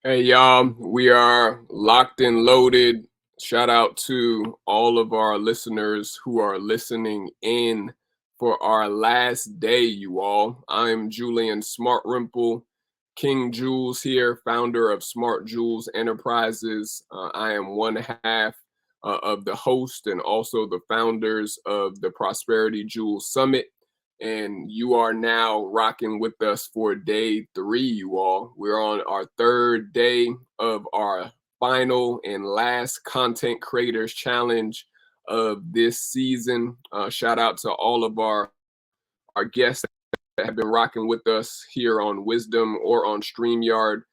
Hey y'all, we are locked and loaded. Shout out to all of our listeners who are listening in for our last day, you all. I'm Julian Smartrimple, King Jules here, founder of Smart Jules Enterprises. I am one half of the host and also the founders of the Prosperity Jules Summit. And you are now rocking with us for day 3, you all. We're on our 3rd day of our final and last Content Creators Challenge of this season. Shout out to all of our guests that have been rocking with us here on Wisdom or on StreamYard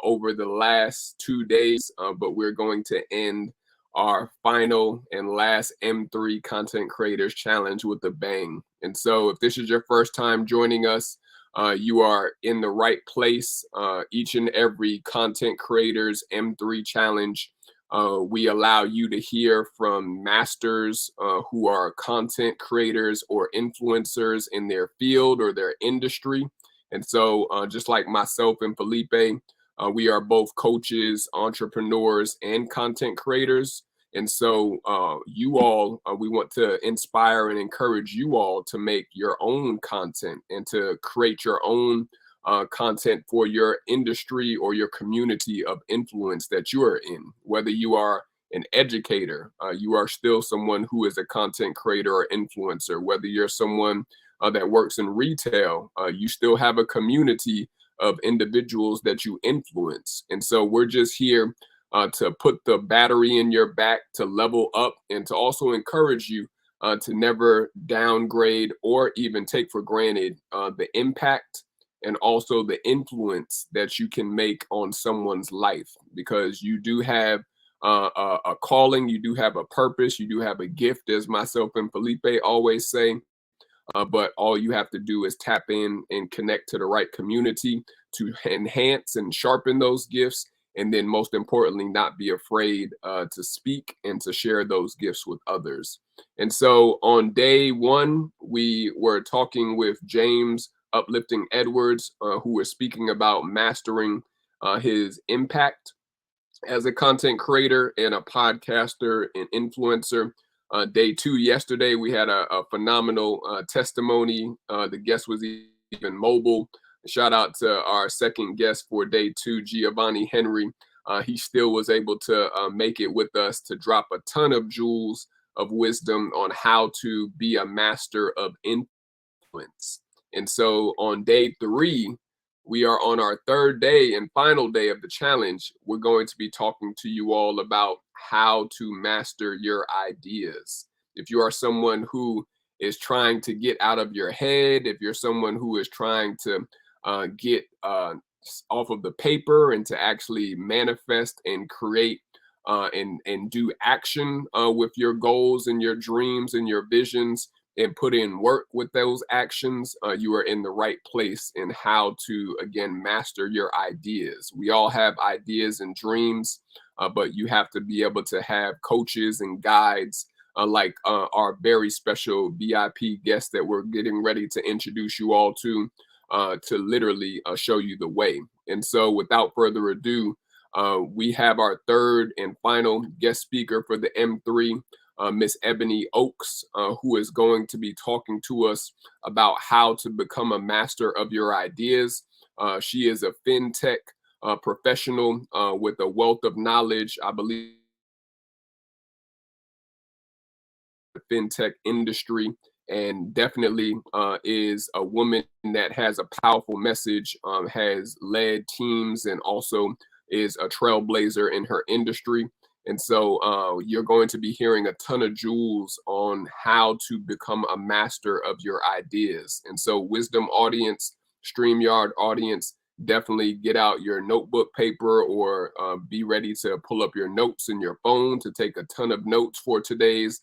over the last 2 days. But we're going to end our final and last M3 Content Creators Challenge with a bang. And so if this is your first time joining us, you are in the right place. Each and every Content Creators M3 Challenge, we allow you to hear from masters who are content creators or influencers in their field or their industry. And so just like myself and Felipe, we are both coaches, entrepreneurs, and content creators. And so you all, we want to inspire and encourage you all to make your own content and to create your own content for your industry or your community of influence that you are in. Whether you are an educator, you are still someone who is a content creator or influencer. Whether you're someone that works in retail, you still have a community of individuals that you influence. And so we're just here to put the battery in your back, to level up, and to also encourage you to never downgrade or even take for granted the impact and also the influence that you can make on someone's life, because you do have a calling, you do have a purpose, you do have a gift, as myself and Felipe always say. But all you have to do is tap in and connect to the right community to enhance and sharpen those gifts. And then most importantly, not be afraid to speak and to share those gifts with others. And so on day 1, we were talking with James Uplifting Edwards, who was speaking about mastering his impact as a content creator and a podcaster and influencer. Day 2 yesterday, we had a phenomenal testimony. The guest was even mobile. Shout out to our second guest for day 2, Giovanni Henry. He still was able to make it with us to drop a ton of jewels of wisdom on how to be a master of influence. And so on day 3, we are on our 3rd day and final day of the challenge. We're going to be talking to you all about how to master your ideas. If you are someone who is trying to get out of your head, if you're someone who is trying to get off of the paper and to actually manifest and create and do action with your goals and your dreams and your visions, and put in work with those actions, you are in the right place in how to, again, master your ideas. We all have ideas and dreams, but you have to be able to have coaches and guides like our very special VIP guest that we're getting ready to introduce you all to literally show you the way. And so without further ado, we have our 3rd and final guest speaker for the M3, Miss Ebony Oaks, who is going to be talking to us about how to become a master of your ideas. She is a fintech professional with a wealth of knowledge, I believe, the fintech industry, and definitely is a woman that has a powerful message, has led teams, and also is a trailblazer in her industry. And so you're going to be hearing a ton of jewels on how to become a master of your ideas. And so Wisdom audience, StreamYard audience, definitely get out your notebook paper or be ready to pull up your notes in your phone to take a ton of notes for today's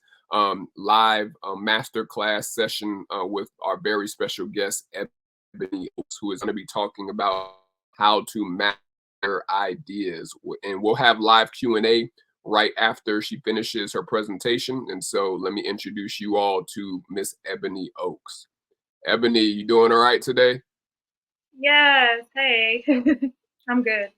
live masterclass session with our very special guest, Ebony Oaks, who is going to be talking about how to master ideas. And we'll have live Q&A right after she finishes her presentation. And so let me introduce you all to Miss Ebony Oaks. Ebony, you doing all right today? Yes. Hey. I'm good.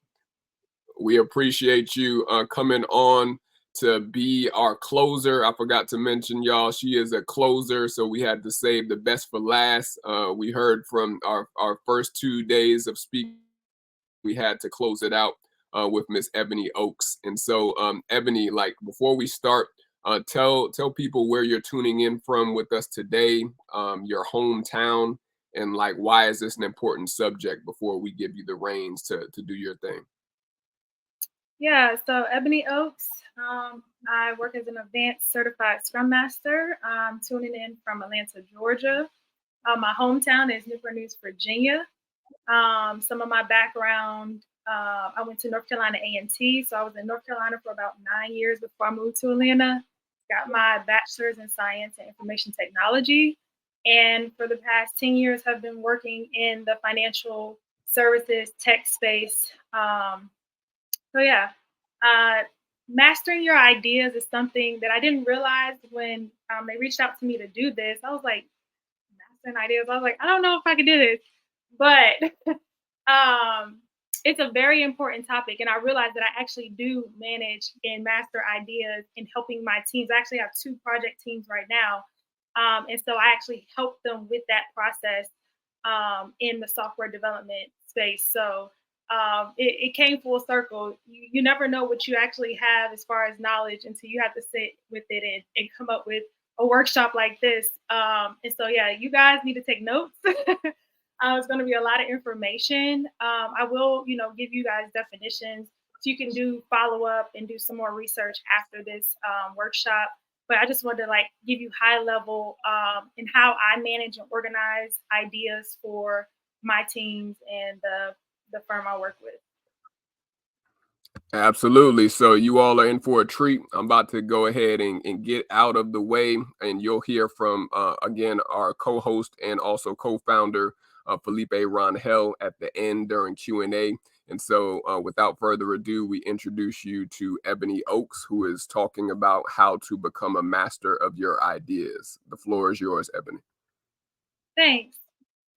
We appreciate you coming on to be our closer. I forgot to mention, y'all, she is a closer, so we had to save the best for last. We heard from our first 2 days of speaking. We had to close it out with Miss Ebony Oaks. And so, Ebony, like before we start, tell people where you're tuning in from with us today, your hometown, and like why is this an important subject before we give you the reins to do your thing. Yeah, so Ebony Oaks, I work as an advanced certified Scrum Master. Tuning in from Atlanta, Georgia. My hometown is Newport News, Virginia. Some of my background, I went to North Carolina A&T, so I was in North Carolina for about 9 years before I moved to Atlanta. Got my bachelor's in science and information technology, and for the past 10 years, have been working in the financial services tech space. So yeah, uh, mastering your ideas is something that I didn't realize when they reached out to me to do this. I was like, mastering ideas. I was like, I don't know if I can do this, but um, it's a very important topic, and I realized that I actually do manage and master ideas in helping my teams. I actually have two project teams right now, and so I actually help them with that process in the software development space. So it came full circle. You never know what you actually have as far as knowledge until you have to sit with it and come up with a workshop like this. And so, yeah, you guys need to take notes. It's going to be a lot of information. I will, give you guys definitions so you can do follow up and do some more research after this workshop. But I just wanted to like give you high level in how I manage and organize ideas for my teams and the firm I work with. Absolutely. So you all are in for a treat. I'm about to go ahead and get out of the way, and you'll hear from again our co-host and also co-founder Felipe Ronhell at the end during Q&A. And so without further ado, we introduce you to Ebony Oaks, who is talking about how to become a master of your ideas. The floor is yours, Ebony. Thanks.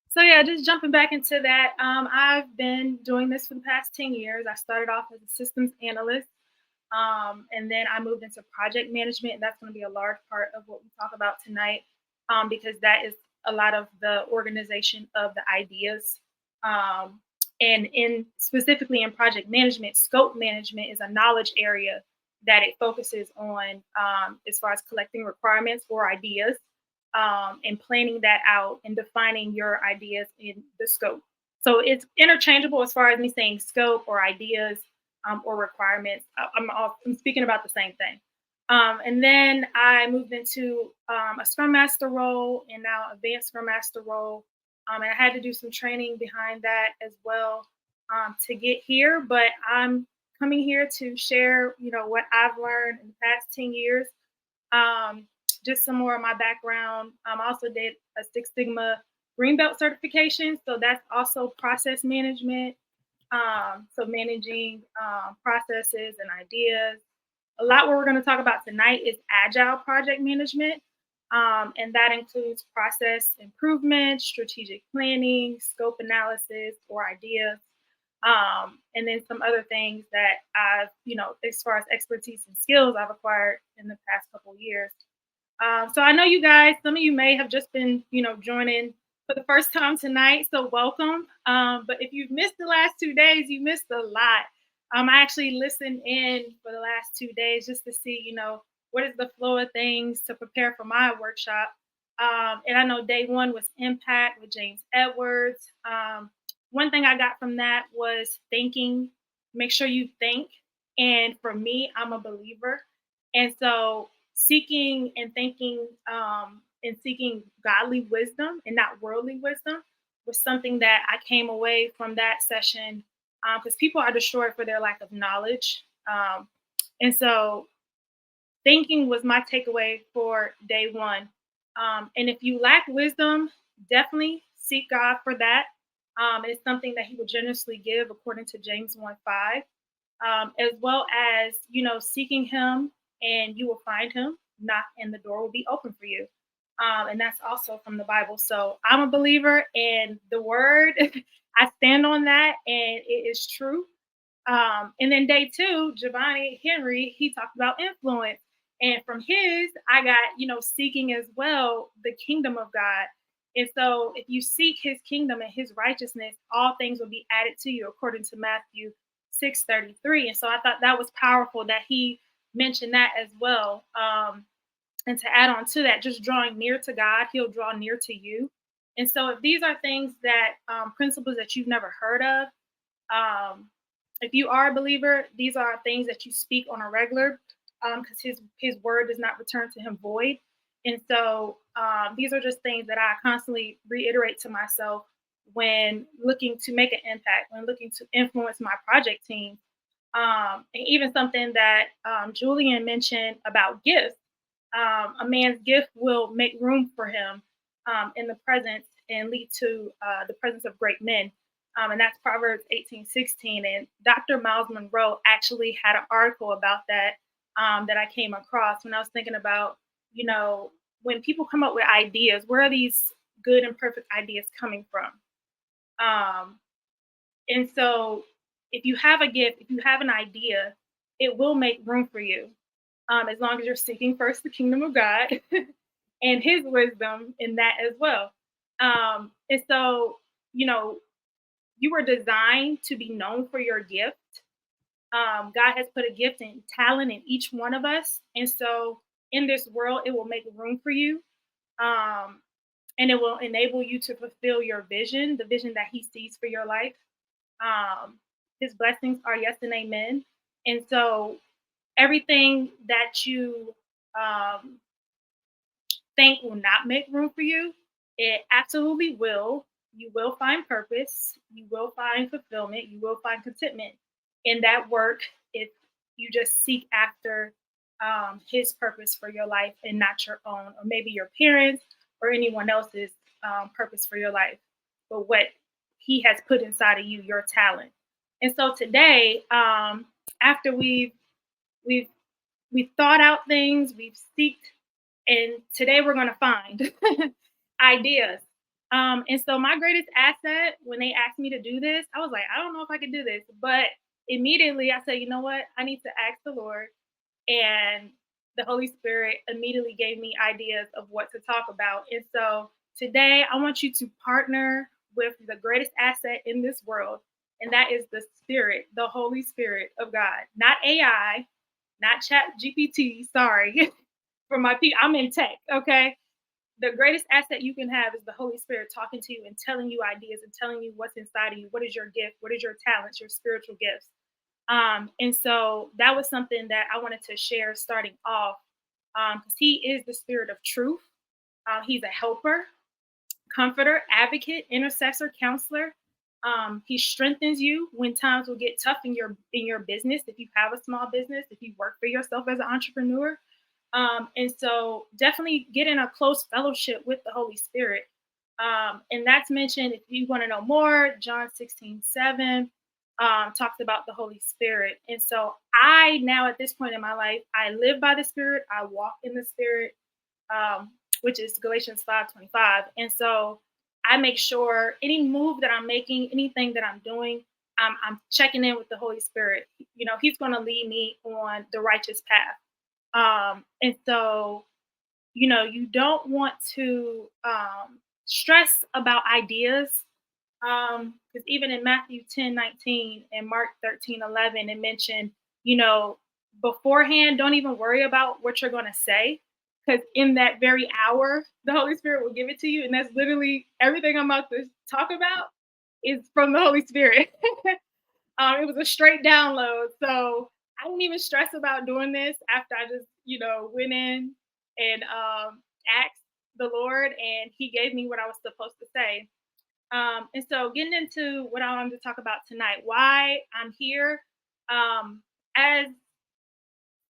So yeah, just jumping back into that, I've been doing this for the past 10 years. I started off as a systems analyst, and then I moved into project management. And that's going to be a large part of what we talk about tonight, because that is a lot of the organization of the ideas. Um, and in specifically in project management, scope management is a knowledge area that it focuses on as far as collecting requirements for ideas and planning that out and defining your ideas in the scope. So it's interchangeable as far as me saying scope or ideas or requirements. I'm speaking about the same thing. And then I moved into a Scrum Master role and now advanced Scrum Master role. And I had to do some training behind that as well to get here. But I'm coming here to share, what I've learned in the past 10 years. Um, just some more of my background. I also did a Six Sigma Green Belt certification. So that's also process management. So managing processes and ideas. A lot what we're going to talk about tonight is Agile project management. And that includes process improvement, strategic planning, scope analysis or ideas. And then some other things that I've, as far as expertise and skills I've acquired in the past couple of years. So I know you guys, some of you may have just been, joining for the first time tonight. So welcome. But if you've missed the last 2 days, you missed a lot. I actually listened in for the last 2 days just to see, what is the flow of things to prepare for my workshop. And I know day one was Impact with James Edwards. One thing I got from that was thinking, make sure you think. And for me, I'm a believer. And so seeking and thinking and seeking godly wisdom and not worldly wisdom was something that I came away from that session because people are destroyed for their lack of knowledge. And so thinking was my takeaway for day one. And if you lack wisdom, definitely seek God for that. It's something that he will generously give according to James 1:5, as well as, seeking him and you will find him, knock and the door will be open for you. And that's also from the Bible. So I'm a believer in the word. I stand on that and it is true. And then day two, Giovanni Henry, he talked about influence. And from his, I got, seeking as well the kingdom of God. And so if you seek his kingdom and his righteousness, all things will be added to you according to Matthew 6:33. And so I thought that was powerful that he mentioned that as well. And to add on to that, just drawing near to God, he'll draw near to you. And so if these are things that principles that you've never heard of, um, if you are a believer, these are things that you speak on a regular, because his word does not return to him void. And so these are just things that I constantly reiterate to myself when looking to make an impact, when looking to influence my project team. And even something that Julian mentioned about gifts. A man's gift will make room for him in the presence and lead to the presence of great men. And that's Proverbs 18:16. And Dr. Miles Monroe actually had an article about that that I came across when I was thinking about, when people come up with ideas, where are these good and perfect ideas coming from? Um, and so if you have a gift, if you have an idea, it will make room for you, as long as you're seeking first the kingdom of God and his wisdom in that as well. And so, you know, you were designed to be known for your gift. God has put a gift and talent in each one of us. And so in this world, it will make room for you. Um, and it will enable you to fulfill your vision, the vision that he sees for your life. His blessings are yes and amen. And so everything that you um, think will not make room for you, it absolutely will. You will find purpose. You will find fulfillment. You will find contentment in that work if you just seek after his purpose for your life and not your own, or maybe your parents or anyone else's purpose for your life, but what he has put inside of you, your talent. And so today, after we've we've thought out things, we've seeked, and today we're going to find ideas. And so my greatest asset when they asked me to do this, I was like, I don't know if I can do this, but immediately I said, you know what? I need to ask the Lord, and the Holy Spirit immediately gave me ideas of what to talk about. And so today I want you to partner with the greatest asset in this world, and that is the Spirit, the Holy Spirit of God, not AI, not Chat GPT. Sorry, for my people, I'm in tech. Okay, the greatest asset you can have is the Holy Spirit talking to you and telling you ideas and telling you what's inside of you. What is your gift? What is your talents? Your spiritual gifts. And so that was something that I wanted to share starting off, because he is the Spirit of truth. He's a helper, comforter, advocate, intercessor, counselor. He strengthens you when times will get tough in your business. If you have a small business, if you work for yourself as an entrepreneur, and so definitely get in a close fellowship with the Holy Spirit. And that's mentioned, if you want to know more, John 16:7 talks about the Holy Spirit. And so I now at this point in my life, I live by the Spirit, I walk in the Spirit, um, which is Galatians 5:25. And so I make sure any move that I'm making, anything that I'm doing, I'm checking in with the Holy Spirit. He's going to lead me on the righteous path. And so, you don't want to stress about ideas. Because even in Matthew 10:19 and Mark 13:11, it mentioned, beforehand, don't even worry about what you're going to say. Because in that very hour, the Holy Spirit will give it to you. And that's literally everything I'm about to talk about is from the Holy Spirit. It was a straight download. So I didn't even stress about doing this after I just, went in and asked the Lord, and He gave me what I was supposed to say. And so getting into what I wanted to talk about tonight, why I'm here, as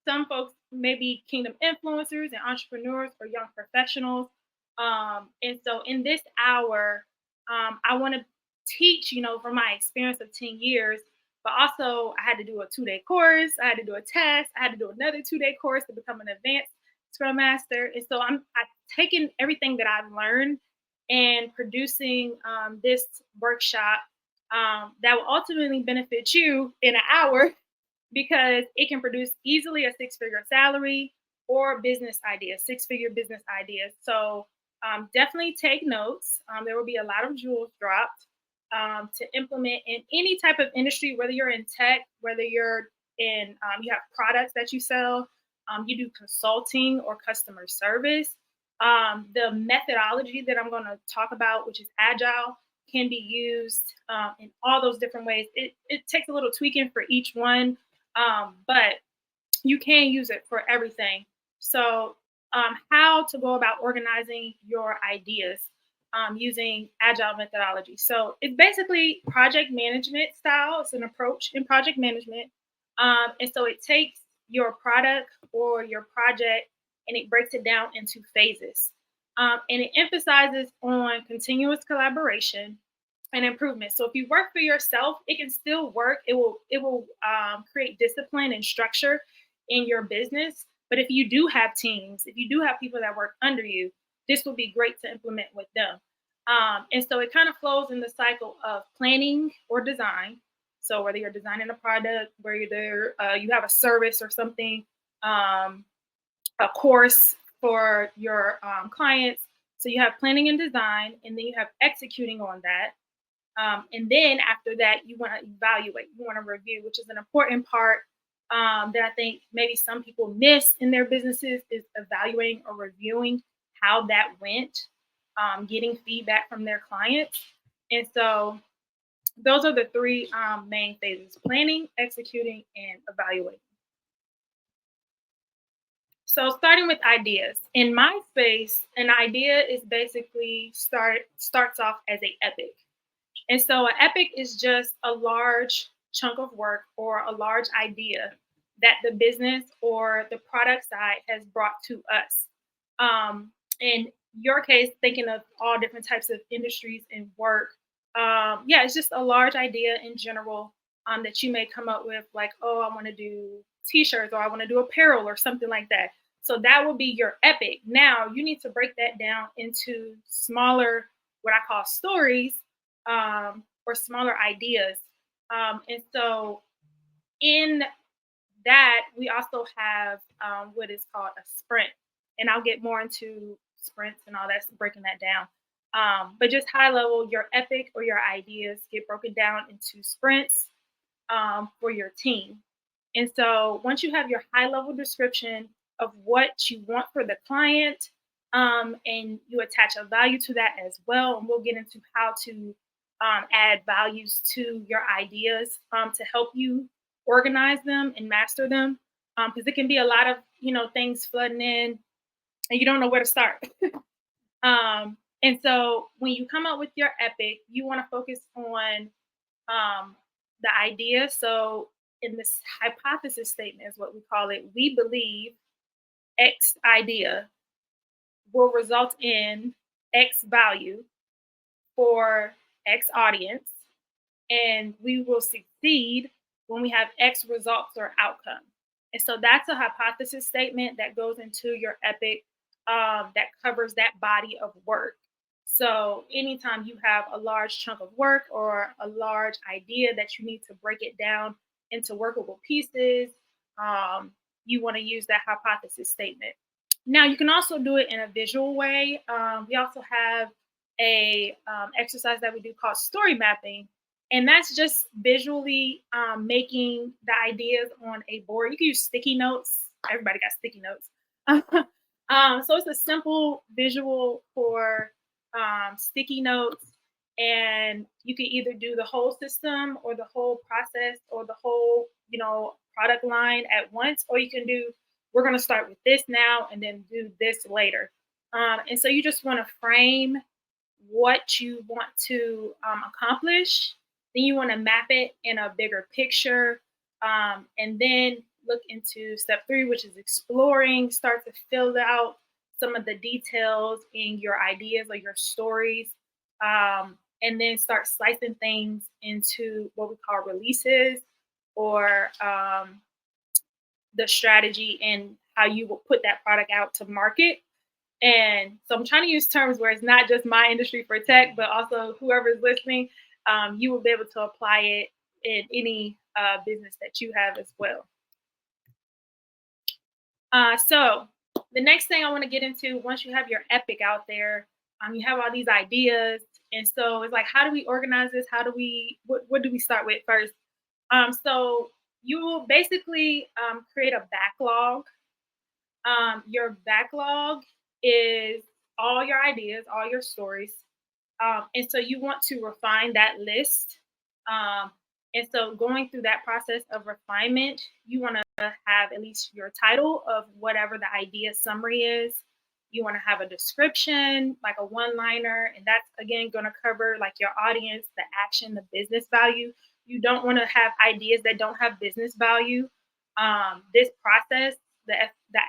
some folks may be kingdom influencers and entrepreneurs or young professionals. And so in this hour, I want to teach, from my experience of 10 years, but also I had to do a 2-day course. I had to do a test. I had to do another 2-day course to become an advanced Scrum Master. And so I've taken everything that I've learned and producing this workshop that will ultimately benefit you in an hour because it can produce easily a six-figure salary or business ideas, six-figure business ideas. So definitely take notes. There will be a lot of jewels dropped to implement in any type of industry, whether you're in tech, whether you're in, you have products that you sell, you do consulting or customer service. The methodology that I'm going to talk about, which is Agile, can be used in all those different ways. It takes a little tweaking for each one, but you can use it for everything. So, how to go about organizing your ideas using Agile methodology. So, it's basically project management style. It's an approach in project management. And so, it takes your product or your project and it breaks it down into phases. And it emphasizes on continuous collaboration and improvement. So if you work for yourself, it can still work. It will create discipline and structure in your business. But if you do have teams, if you do have people that work under you, this will be great to implement with them. And so it kind of flows in the cycle of planning or design. So whether you're designing a product, whether you have a service or something, um, a course for your clients. So you have planning and design, and then you have executing on that. And then after that, you want to evaluate, you want to review, which is an important part that I think maybe some people miss in their businesses is evaluating or reviewing how that went, getting feedback from their clients. And so those are the three main phases: planning, executing, and evaluating. So starting with ideas. In my space, an idea is basically starts off as a epic. And so an epic is just a large chunk of work or a large idea that the business or the product side has brought to us. In your case, thinking of all different types of industries and work, yeah, it's just a large idea in general that you may come up with, like, oh, I want to do t-shirts or I want to do apparel or something like that. So that will be your epic. Now you need to break that down into smaller, what I call stories, or smaller ideas. And so in that, we also have what is called a sprint. And I'll get more into sprints and all that, breaking that down. But just high level, your epic or your ideas get broken down into sprints for your team. And so once you have your high level description of what you want for the client, and you attach a value to that as well, and we'll get into how to add values to your ideas to help you organize them and master them, because it can be a lot of things flooding in and you don't know where to start. And so when you come up with your epic, you want to focus on the idea. So in this hypothesis statement is what we call it. We believe X idea will result in X value for X audience, and we will succeed when we have X results or outcome. And so that's a hypothesis statement that goes into your epic, that covers that body of work. So anytime you have a large chunk of work or a large idea that you need to break it down into workable pieces, you want to use that hypothesis statement. Now you can also do it in a visual way. We also have a exercise that we do called story mapping, and that's just visually making the ideas on a board. You can use sticky notes. Everybody got sticky notes. So it's a simple visual for sticky notes, and you can either do the whole system or the whole process or the whole product line at once, or you can do, we're going to start with this now and then do this later. And so you just want to frame what you want to accomplish. Then you want to map it in a bigger picture. And then look into step 3, which is exploring. Start to fill out some of the details in your ideas or your stories. And then start slicing things into what we call releases, or the strategy and how you will put that product out to market. And so I'm trying to use terms where it's not just my industry for tech, but also whoever's listening. you will be able to apply it in any business that you have as well. So the next thing I want to get into, once you have your epic out there, you have all these ideas. And so it's like, how do we organize this? What do we start with first? So you will basically create a backlog. Your backlog is all your ideas, all your stories. And so you want to refine that list. Um, and so going through that process of refinement, you want to have at least your title of whatever the idea summary is. You want to have a description, like a one-liner, and that's again going to cover like your audience, the action, the business value. You don't want to have ideas that don't have business value. This process, the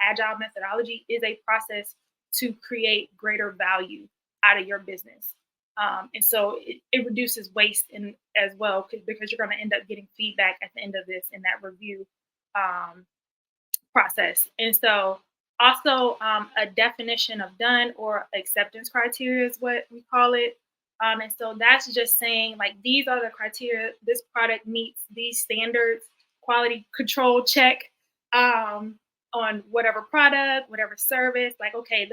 Agile methodology, is a process to create greater value out of your business. And so it reduces waste as well, because you're going to end up getting feedback at the end of this in that review process. And so also a definition of done, or acceptance criteria is what we call it. And so that's just saying like, these are the criteria, this product meets these standards, quality control check on whatever product, whatever service, like, okay,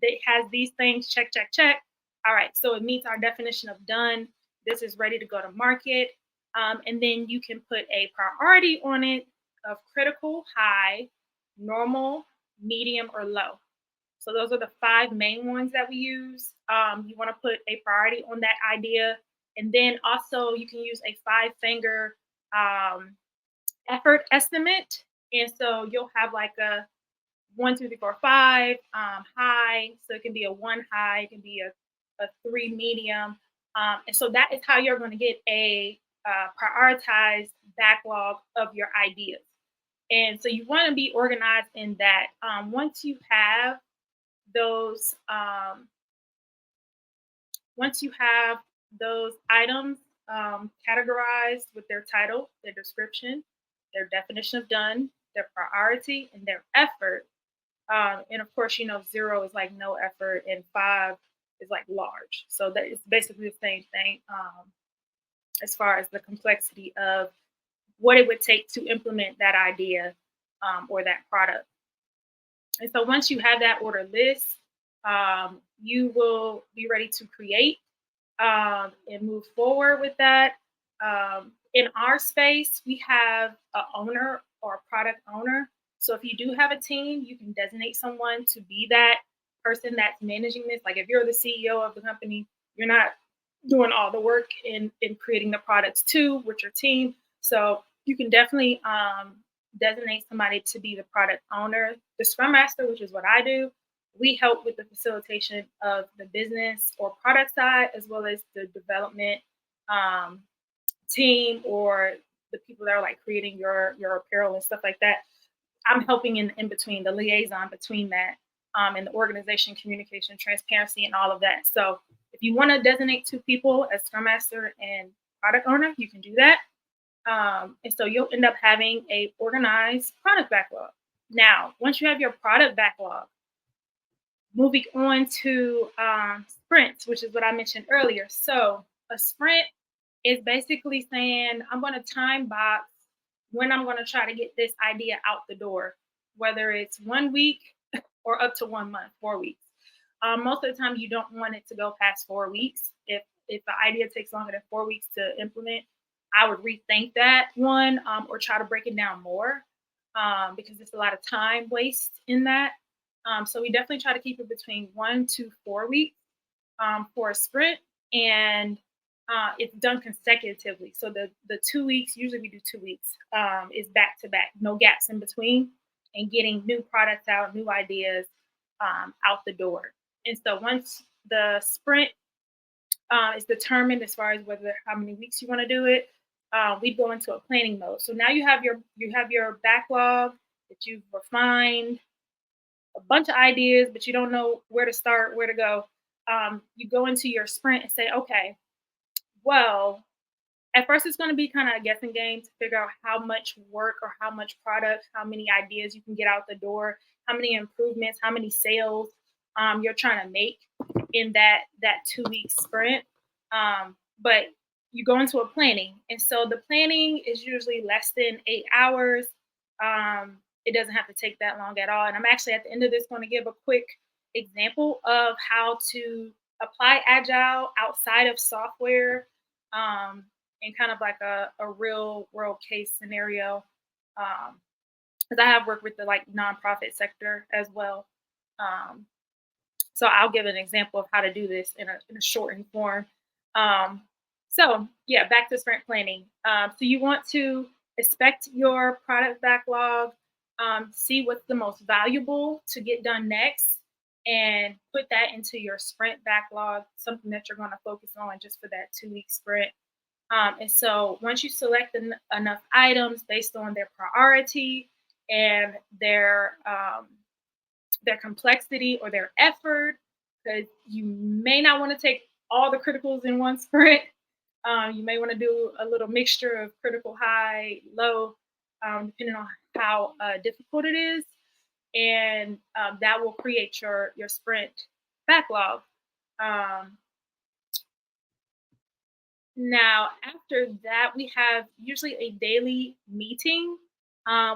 it has these things, check, check, check. All right, so it meets our definition of done. This is ready to go to market. And then you can put a priority on it of critical, high, normal, medium, or low. So those are the 5 main ones that we use. You want to put a priority on that idea. And then also you can use a 5-finger effort estimate. And so you'll have like a 1, 2, 3, 4, 5 high. So it can be a 1 high, it can be a 3 medium. And so that is how you're going to get a prioritized backlog of your ideas. And so you want to be organized in that. Once you have those items categorized with their title, their description, their definition of done, their priority, and their effort. And of course, 0 is like no effort, and 5 is like large. So that is basically the same thing as far as the complexity of what it would take to implement that idea or that product. And so once you have that order list, you will be ready to create and move forward with that. In our space, we have an owner or a product owner. So if you do have a team, you can designate someone to be that person that's managing this. Like if you're the CEO of the company, you're not doing all the work in creating the products too with your team. So you can definitely designate somebody to be the product owner. The Scrum Master, which is what I do, we help with the facilitation of the business or product side, as well as the development team, or the people that are like creating your apparel and stuff like that. I'm helping in between, the liaison between that and the organization, communication, transparency, and all of that. So if you want to designate 2 people as Scrum Master and product owner, you can do that. And so you'll end up having a organized product backlog. Now, once you have your product backlog, moving on to sprints, which is what I mentioned earlier. So a sprint is basically saying, I'm going to time box when I'm going to try to get this idea out the door, whether it's 1 week or up to 1 month, 4 weeks. Most of the time, you don't want it to go past 4 weeks. If the idea takes longer than 4 weeks to implement, I would rethink that one or try to break it down more because there's a lot of time waste in that. So we definitely try to keep it between 1 to 4 weeks for a sprint, and it's done consecutively. So the 2 weeks, usually we do 2 weeks, is back to back, no gaps in between, and getting new products out, new ideas out the door. And so once the sprint is determined as far as how many weeks you want to do it, we go into a planning mode. So now you have your backlog that you've refined, a bunch of ideas, but you don't know where to start, where to go. You go into your sprint and say, okay, well, at first it's going to be kind of a guessing game to figure out how much work or how much product, how many ideas you can get out the door, how many improvements, how many sales you're trying to make in that 2 week sprint. But you go into a planning. And so the planning is usually less than 8 hours. It doesn't have to take that long at all. And I'm actually at the end of this going to give a quick example of how to apply Agile outside of software, and kind of like a real world case scenario. Because I have worked with the like nonprofit sector as well. Um, so I'll give an example of how to do this in a shortened form. Um, so yeah, back to sprint planning. So you want to inspect your product backlog, see what's the most valuable to get done next, and put that into your sprint backlog, something that you're going to focus on just for that 2 week sprint. And so once you select enough items based on their priority and their complexity or their effort, because you may not want to take all the criticals in one sprint. You may want to do a little mixture of critical, high, low, depending on how difficult it is, and that will create your sprint backlog. Um, Now, after that, we have usually a daily meeting,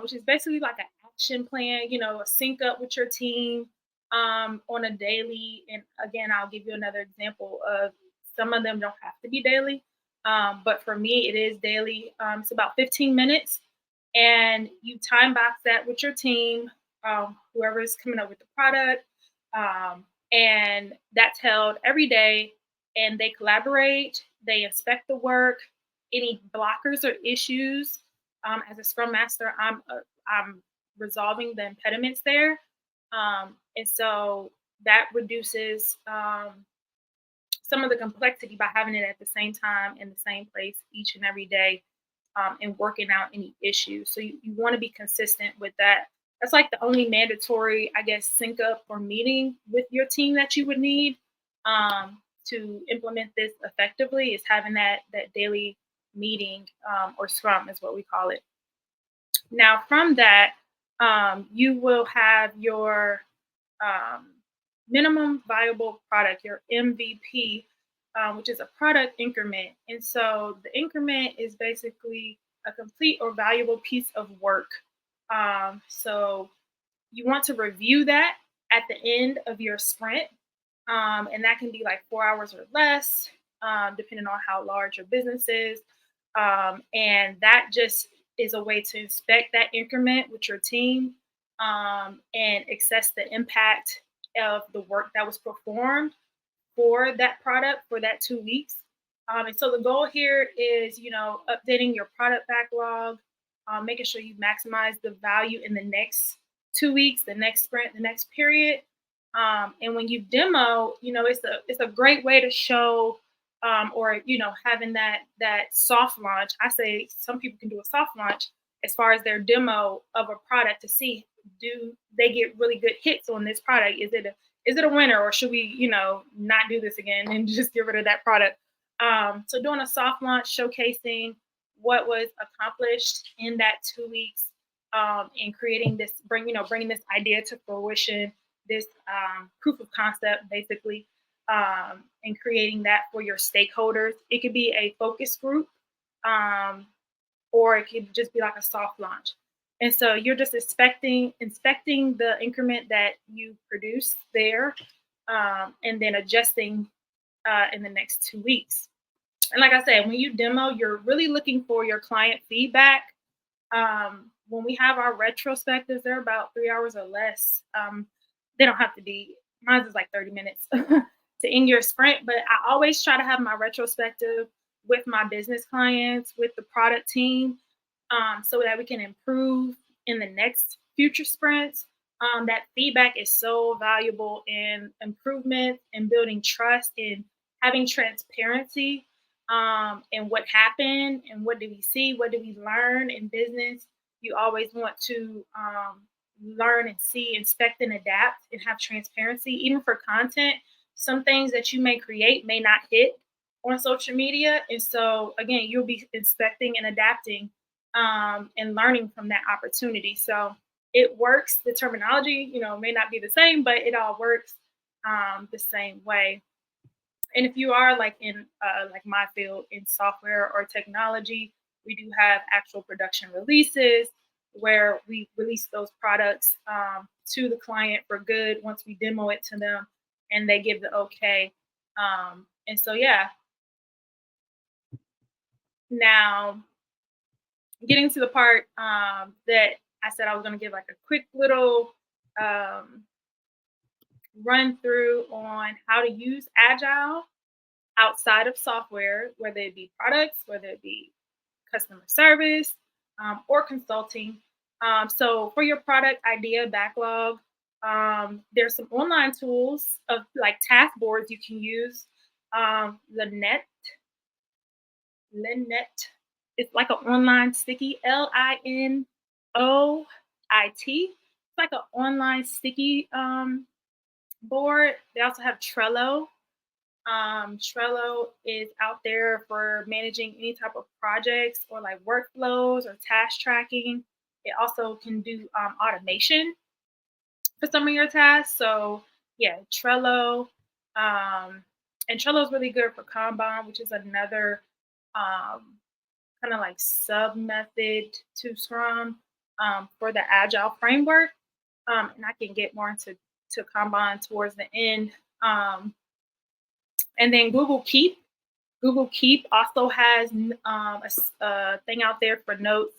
which is basically like an action plan, a sync up with your team on a daily. And again, I'll give you another example of some of them don't have to be daily, but for me, it is daily. It's about 15 minutes, and you time box that with your team, whoever is coming up with the product. And that's held every day, and they collaborate, they inspect the work, any blockers or issues. As a scrum master, I'm resolving the impediments there, and so that reduces some of the complexity by having it at the same time in the same place each and every day, and working out any issues. So you want to be consistent with that. That's like the only mandatory, I guess, sync up or meeting with your team that you would need, to implement this effectively, is having that daily meeting, or scrum is what we call it. Now, from that, you will have your um, minimum viable product, your MVP, which is a product increment. And so the increment is basically a complete or valuable piece of work. So you want to review that at the end of your sprint. And that can be like 4 hours or less, depending on how large your business is. And that just is a way to inspect that increment with your team, and assess the impact of the work that was performed for that product for that 2 weeks. And so the goal here is, updating your product backlog, making sure you maximize the value in the next 2 weeks, the next sprint, the next period. And when you demo, it's a great way to show, or having that soft launch. I say some people can do a soft launch as far as their demo of a product to see, do they get really good hits on this product? Is it a winner, or should we not do this again and just get rid of that product? So doing a soft launch, showcasing what was accomplished in that 2 weeks, and creating this, bringing this idea to fruition, this proof of concept, basically, and creating that for your stakeholders. It could be a focus group, or it could just be like a soft launch. And so you're just inspecting the increment that you produce there, and then adjusting in the next 2 weeks. And like I said, when you demo, you're really looking for your client feedback. When we have our retrospectives, they're about 3 hours or less. They don't have to be. Mine is like 30 minutes to end your sprint, but I always try to have my retrospective with my business clients, with the product team, so that we can improve in the next future sprints. That feedback is so valuable in improvement and building trust and having transparency, and what happened and what did we see, what did we learn in business. You always want to learn and see, inspect and adapt, and have transparency, even for content. Some things that you may create may not hit on social media. And so, again, you'll be inspecting and adapting, and learning from that opportunity. So it works. The terminology, may not be the same, but it all works the same way. And if you are like in like my field in software or technology, we do have actual production releases where we release those products to the client for good once we demo it to them and they give the okay. And so, yeah, now getting to the part that I said I was going to give like a quick little um, run through on how to use Agile outside of software, whether it be products, whether it be customer service, or consulting. So for your product idea backlog, there's some online tools of like task boards you can use. Linet. It's like an online sticky, Linoit. It's like an online sticky board. They also have Trello. Trello is out there for managing any type of projects or like workflows or task tracking. It also can do automation for some of your tasks. So yeah, Trello. Um, and Trello is really good for Kanban, which is another kind of like sub method to Scrum for the Agile framework. And I can get more into Kanban towards the end. And then Google Keep. Google Keep also has a thing out there for notes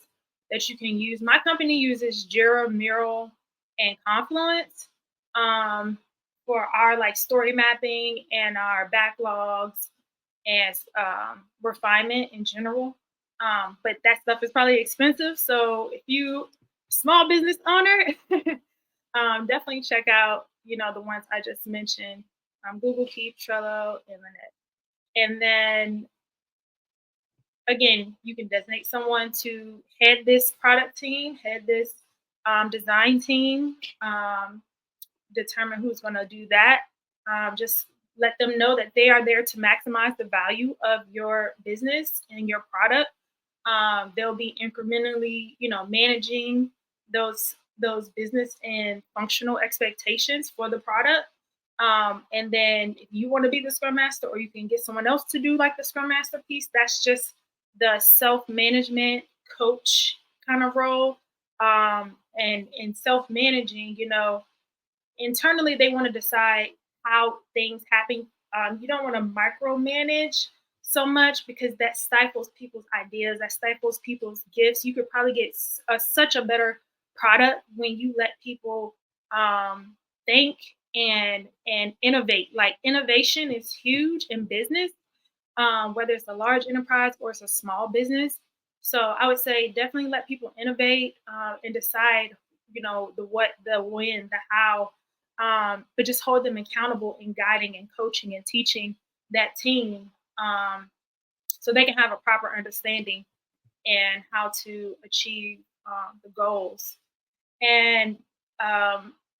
that you can use. My company uses Jira, Mural, and Confluence for our like story mapping and our backlogs and refinement in general. But that stuff is probably expensive. So if you small business owner, definitely check out the ones I just mentioned: Google Keep, Trello, and Lynette. And then again, you can designate someone to head this product team, head this design team, determine who's going to do that. Just let them know that they are there to maximize the value of your business and your product. They'll be incrementally, managing those business and functional expectations for the product. And then if you want to be the Scrum Master, or you can get someone else to do like the Scrum Master piece, that's just the self-management coach kind of role. And in self-managing, internally they want to decide how things happen. You don't want to micromanage so much because that stifles people's ideas, that stifles people's gifts. You could probably get such a better product when you let people think and innovate. Like innovation is huge in business, whether it's a large enterprise or it's a small business. So I would say definitely let people innovate and decide, the what, the when, the how, but just hold them accountable in guiding and coaching and teaching that team so they can have a proper understanding and how to achieve the goals. And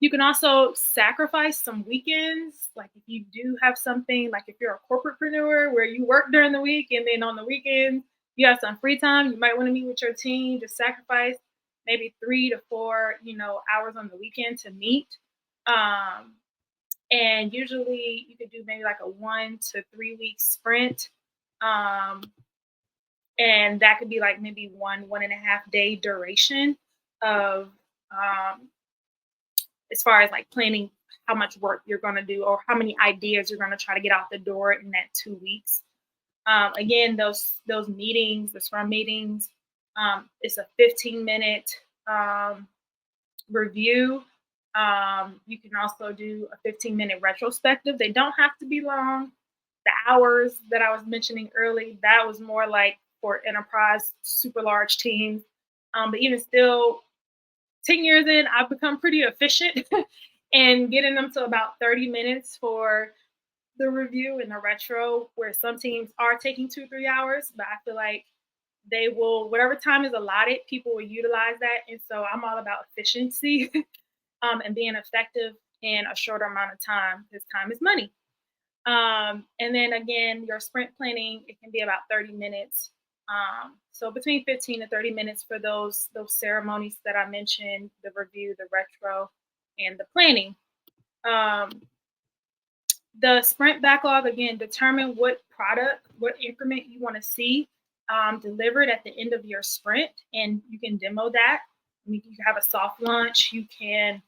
you can also sacrifice some weekends. Like if you do have something, like if you're a corporatepreneur where you work during the week and then on the weekends you have some free time, you might want to meet with your team. Just sacrifice maybe 3 to 4, hours on the weekend to meet. And usually you could do maybe like a 1 to 3 week sprint. And that could be like maybe 1.5 day duration of as far as like planning how much work you're going to do or how many ideas you're going to try to get out the door in that 2 weeks. Again, those meetings, the Scrum meetings, it's a 15-minute review. You can also do a 15-minute retrospective. They don't have to be long. The hours that I was mentioning early, that was more like for enterprise, super large teams. But even still, 10 years in, I've become pretty efficient in getting them to about 30 minutes for the review and the retro, where some teams are taking 2-3 hours, but I feel like they will, whatever time is allotted, people will utilize that. And so I'm all about efficiency and being effective in a shorter amount of time because time is money. And then again, your sprint planning, it can be about 30 minutes. So between 15 to 30 minutes for those ceremonies that I mentioned, the review, the retro, and the planning. The sprint backlog, again, determine what product, what increment you want to see delivered at the end of your sprint, and you can demo that. You can have a soft launch. You can,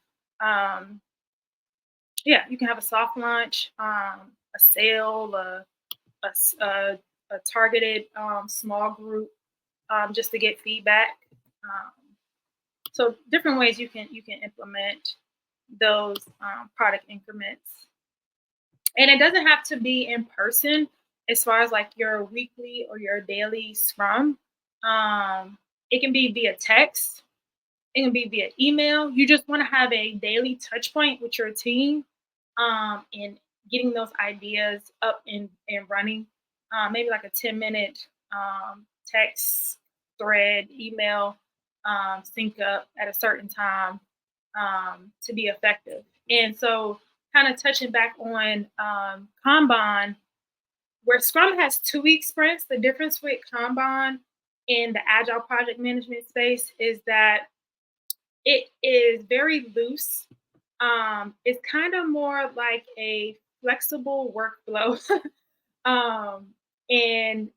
you can have a soft launch, a sale, a targeted small group, just to get feedback. Um, so different ways you can implement those product increments. And it doesn't have to be in person as far as like your weekly or your daily scrum. It can be via text, it can be via email. You just want to have a daily touch point with your team, and getting those ideas up and running. Maybe like a 10-minute text thread, email, sync up at a certain time to be effective. And so, kind of touching back on Kanban, where Scrum has 2-week sprints, the difference with Kanban in the Agile project management space is that it is very loose. It's kind of more like a flexible workflow. And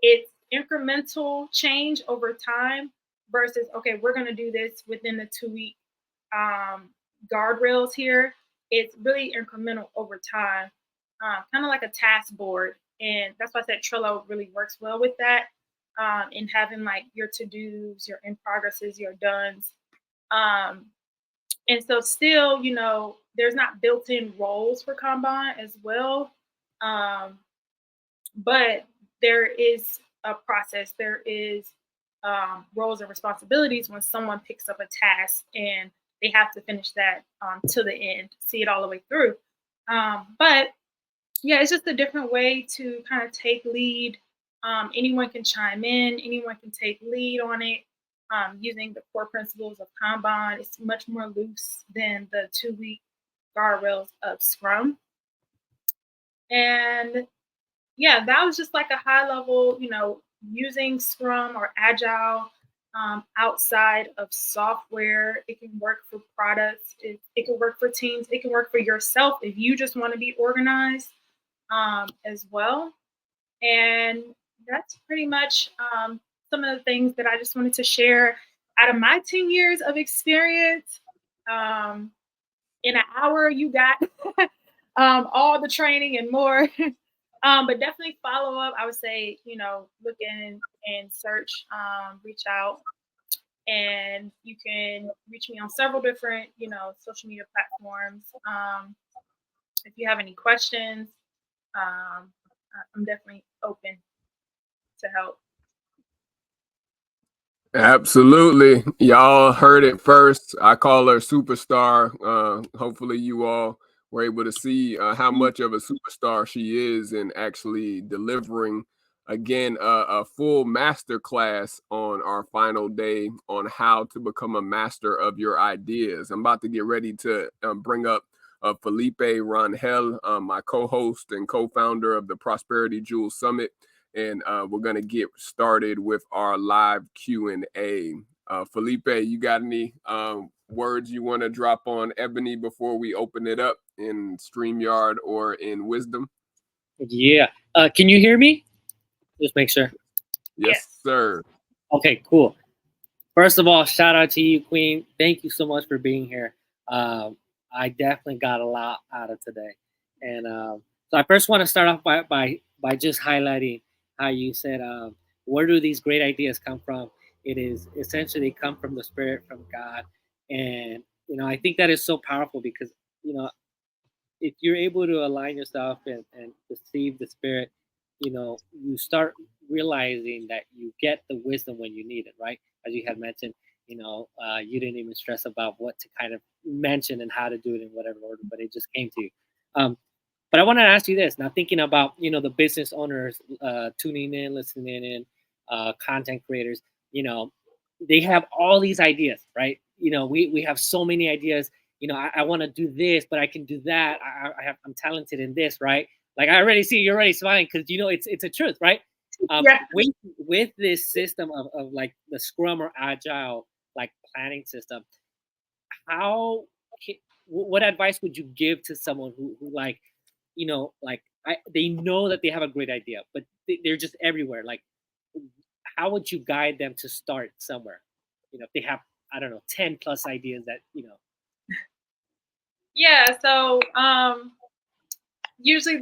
it's incremental change over time versus, okay, we're going to do this within the 2-week guardrails here. It's really incremental over time, kind of like a task board. And that's why I said Trello really works well with that, and having like your to-dos, your in progresses, your dones. And so still, there's not built-in roles for Kanban as well. But there is a process. There is roles and responsibilities when someone picks up a task and they have to finish that to the end, see it all the way through. But yeah, it's just a different way to kind of take lead. Anyone can chime in, anyone can take lead on it, using the core principles of Kanban. It's much more loose than the 2-week guardrails of Scrum. And yeah, that was just like a high level, using Scrum or Agile outside of software. It can work for products, it can work for teams, it can work for yourself if you just want to be organized as well. And that's pretty much some of the things that I just wanted to share out of my 10 years of experience. In an hour, you got all the training and more. But definitely follow up. I would say, look in and search, reach out, and you can reach me on several different, social media platforms. If you have any questions, I'm definitely open to help. Absolutely. Y'all heard it first. I call her superstar. Hopefully you all were able to see how much of a superstar she is in actually delivering, again, a full master class on our final day on how to become a master of your ideas. I'm about to get ready to bring up Felipe Rangel, my co-host and co-founder of the Prosperity Jewel Summit. And we're going to get started with our live Q&A. Felipe, you got any words you want to drop on Ebony before we open it up in StreamYard or in Wisdom? Yeah. Can you hear me? Just make sure. Yes, sir. Okay, cool. First of all, shout out to you, Queen. Thank you so much for being here. I definitely got a lot out of today. And so I first want to start off by just highlighting how you said, where do these great ideas come from? It is essentially come from the Spirit, from God. And, I think that is so powerful because, if you're able to align yourself and receive the Spirit, you start realizing that you get the wisdom when you need it, right? As you had mentioned, you didn't even stress about what to kind of mention and how to do it in whatever order, but it just came to you. But I want to ask you this now, thinking about, the business owners tuning in, listening in, content creators, they have all these ideas, right? We have so many ideas. I want to do this, but I can do that. I'm talented in this, right? Like I already see you're already smiling because it's a truth, right? Yeah. With this system of like the Scrum or Agile like planning system, what advice would you give to someone who like, like they know that they have a great idea, but they're just everywhere. Like, how would you guide them to start somewhere? If they have, I don't know, 10 plus ideas that. Yeah, so usually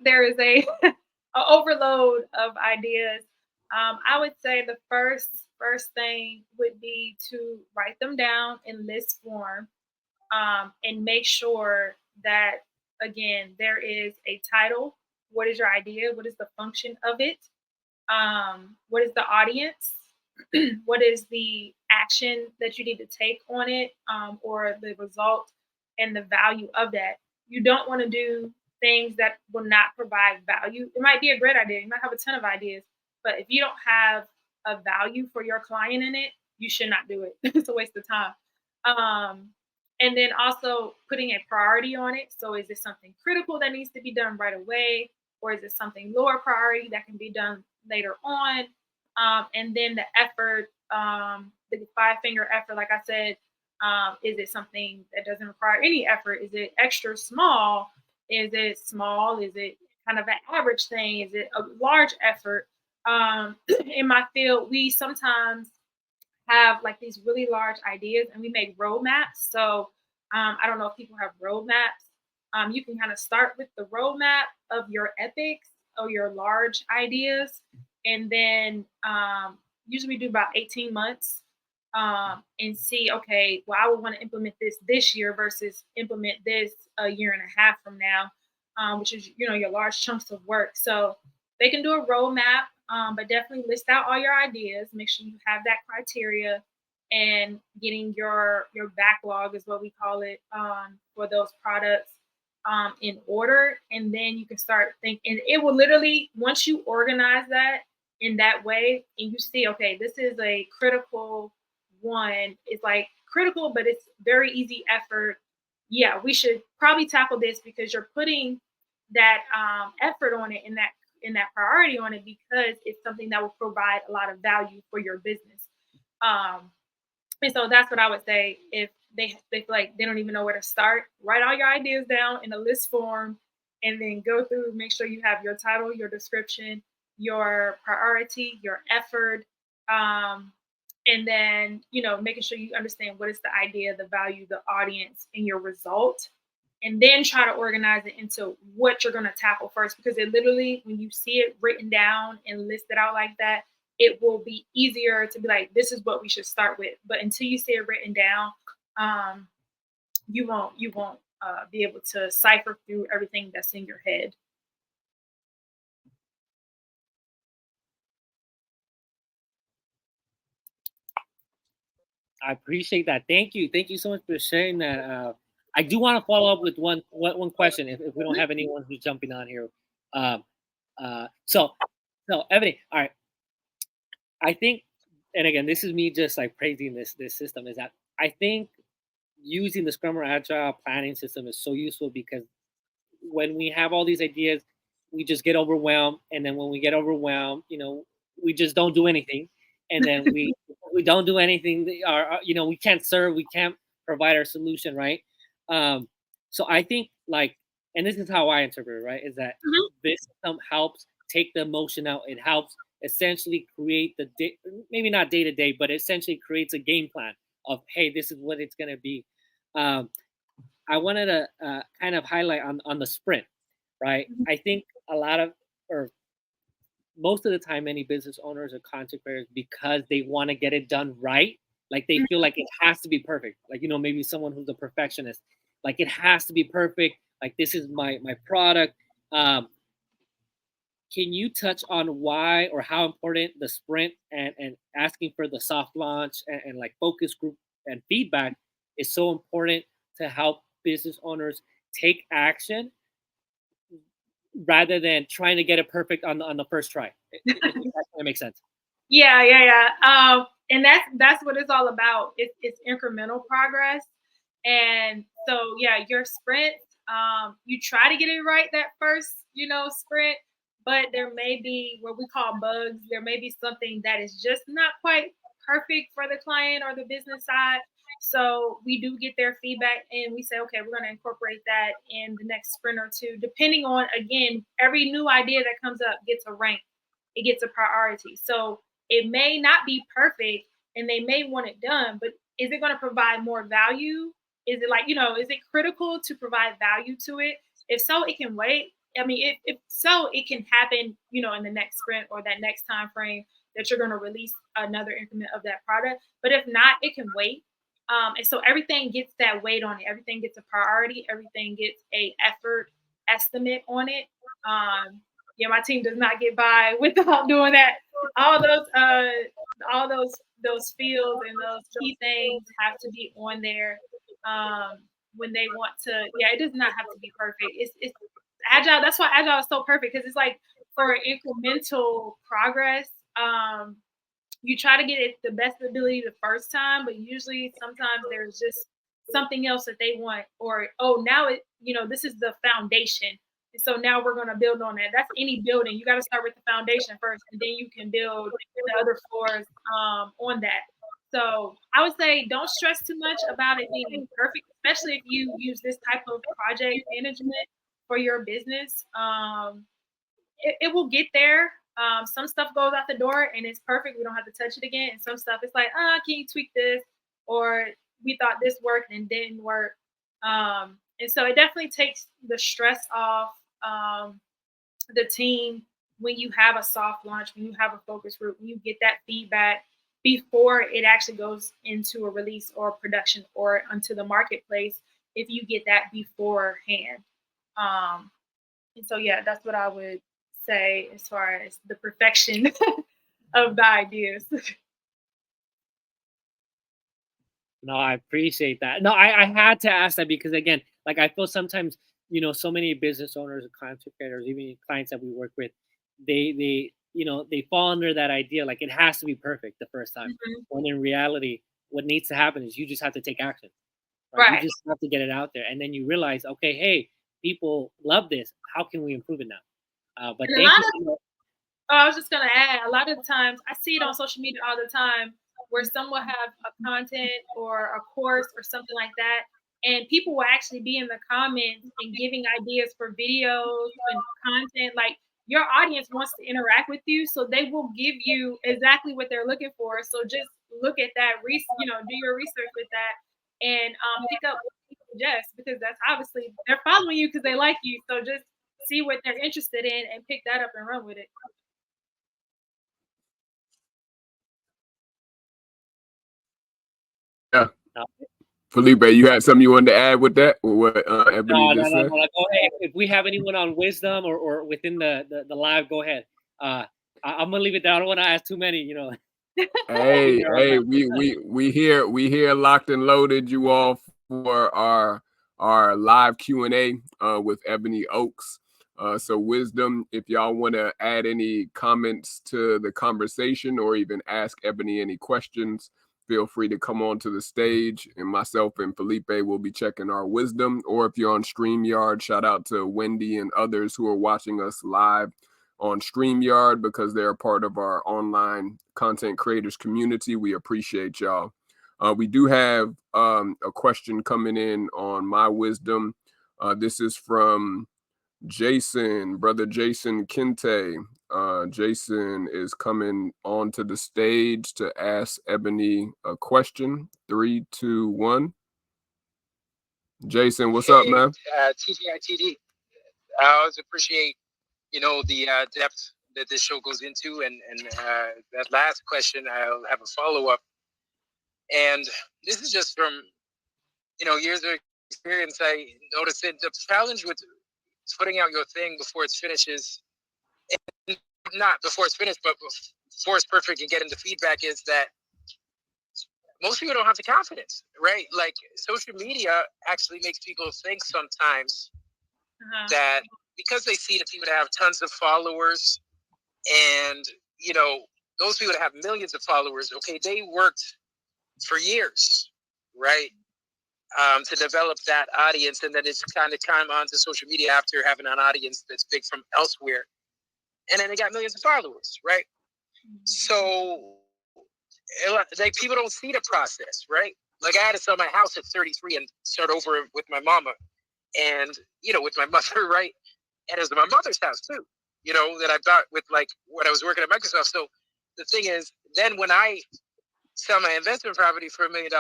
there is a, a overload of ideas. I would say the first thing would be to write them down in list form, and make sure that, again, there is a title. What is your idea? What is the function of it? What is the audience? What is the action that you need to take on it, or the result and the value of that? You don't want to do things that will not provide value. It might be a great idea. You might have a ton of ideas, but if you don't have a value for your client in it, you should not do it. It's a waste of time. Um, and then also putting a priority on it. So is it something critical that needs to be done right away? Or is it something lower priority that can be done later on? And then the effort, the 5 finger effort, like I said, is it something that doesn't require any effort? Is it extra small? Is it small? Is it kind of an average thing? Is it a large effort? In my field, we sometimes have like these really large ideas and we make roadmaps. So I don't know if people have roadmaps. You can kind of start with the roadmap of your epics or your large ideas. And then usually we do about 18 months, and see, okay, well, I would want to implement this year versus implement this a year and a half from now, which is, your large chunks of work. So they can do a roadmap, but definitely list out all your ideas. Make sure you have that criteria, and getting your backlog is what we call it, for those products, in order, and then you can start thinking. And it will literally, once you organize that in that way, and you see, okay, this is a critical one. It's like critical, but it's very easy effort. Yeah, we should probably tackle this because you're putting that effort on it, and that priority on it, because it's something that will provide a lot of value for your business. Um, and so that's what I would say. If they feel like they don't even know where to start, write all your ideas down in a list form, and then go through, make sure you have your title, your description, your priority, your effort, and then, making sure you understand what is the idea, the value, the audience, and your result, and then try to organize it into what you're going to tackle first. Because it literally, when you see it written down and listed out like that, it will be easier to be like, this is what we should start with. But until you see it written down, you won't be able to cipher through everything that's in your head. I appreciate that. Thank you. Thank you so much for sharing that. I do want to follow up with one question, if we don't have anyone who's jumping on here. Um, so, Ebony, all right. I think, and again, this is me just like praising this system, is that I think using the Scrum or Agile planning system is so useful, because when we have all these ideas, we just get overwhelmed, and then when we get overwhelmed, we just don't do anything, and then we don't do anything. We can't serve, we can't provide our solution, right? So I think, like, and this is how I interpret it, right? Is that Mhm. this system helps take the emotion out. It helps essentially create maybe not day to day, but essentially creates a game plan of, hey, this is what it's gonna be. Um, I wanted to kind of highlight on the sprint, right? Mhm. I think a lot of, or most of the time, many business owners or content creators, because they want to get it done right, like they feel like it has to be perfect. Like, maybe someone who's a perfectionist, like it has to be perfect. Like, this is my product. Can you touch on why or how important the sprint and asking for the soft launch and like focus group and feedback is so important to help business owners take action rather than trying to get it perfect on the first try? If that kind of makes sense. Yeah, yeah, yeah. And that's what it's all about. It's incremental progress. And so, yeah, your sprint, you try to get it right that first, sprint, but there may be what we call bugs. There may be something that is just not quite perfect for the client or the business side. So we do get their feedback and we say, okay, we're going to incorporate that in the next sprint or two, depending on, again, every new idea that comes up gets a rank. It gets a priority. So it may not be perfect and they may want it done, but is it going to provide more value? Is it is it critical to provide value to it? If so, it can wait. I mean, if so, it can happen, in the next sprint or that next time frame that you're going to release another increment of that product. But if not, it can wait. And so everything gets that weight on it. Everything gets a priority. Everything gets a effort estimate on it. My team does not get by without doing that. All those fields and those key things have to be on there when they want to. Yeah, it does not have to be perfect. It's Agile. That's why Agile is so perfect, because it's like for incremental progress. You try to get it the best ability the first time, but usually sometimes there's just something else that they want, or now this is the foundation. And so now we're going to build on that. That's any building. You got to start with the foundation first, and then you can build the other floors on that. So I would say don't stress too much about it being perfect, especially if you use this type of project management for your business. It will get there. Some stuff goes out the door and it's perfect. We don't have to touch it again. And some stuff it's like, can you tweak this? Or we thought this worked and didn't work. And so it definitely takes the stress off the team when you have a soft launch, when you have a focus group, when you get that feedback before it actually goes into a release or production or onto the marketplace, if you get that beforehand. And so, yeah, that's what I would say as far as the perfection of the ideas. No, I appreciate that. No, I had to ask that because, again, like I feel sometimes, so many business owners and content creators, even clients that we work with, they fall under that idea like it has to be perfect the first time. Mm-hmm. When in reality, what needs to happen is you just have to take action. Right. You just have to get it out there, and then you realize, okay, hey, people love this. How can we improve it now? But I was just gonna add, a lot of the times I see it on social media all the time where some will have a content or a course or something like that, and people will actually be in the comments and giving ideas for videos and content. Like, your audience wants to interact with you, so they will give you exactly what they're looking for. So just look at that, do your research with that, and pick up what people suggest, because that's obviously they're following you because they like you. So just see what they're interested in and pick that up and run with it. Yeah. Felipe, you had something you wanted to add with that? Or what Ebony just said? No. Go ahead. If we have anyone on Wisdom or within the live, go ahead. I'm gonna leave it there. I don't want to ask too many, Hey, we here locked and loaded, you all, for our live Q&A with Ebony Oaks. So Wisdom, if y'all want to add any comments to the conversation or even ask Ebony any questions, feel free to come onto the stage, and myself and Felipe will be checking our Wisdom. Or if you're on StreamYard, shout out to Wendy and others who are watching us live on StreamYard, because they're a part of our online content creators community. We appreciate y'all. We do have a question coming in on my Wisdom. This is from Jason, brother Jason Kinte. Jason is coming onto the stage to ask Ebony a question. 3, 2, 1. Jason, what's up, man? TGITD. I always appreciate, the depth that this show goes into, and that last question, I'll have a follow-up. And this is just from, years of experience. I noticed that the challenge with putting out your thing before it finishes, and not before it's finished, but before it's perfect and getting the feedback, is that most people don't have the confidence, right? Like, social media actually makes people think sometimes that because they see the people that have tons of followers and, those people that have millions of followers, okay, they worked for years, right? To develop that audience, and then it's kind of come onto social media after having an audience that's big from elsewhere, and then they got millions of followers, right? So, like, people don't see the process, right? Like I had to sell my house at 33 and start over with my mama and, you know, with my mother, right? And it was my mother's house too, you know, that I bought with like when I was working at Microsoft. So the thing is, then when I sell my investment property for $1 million,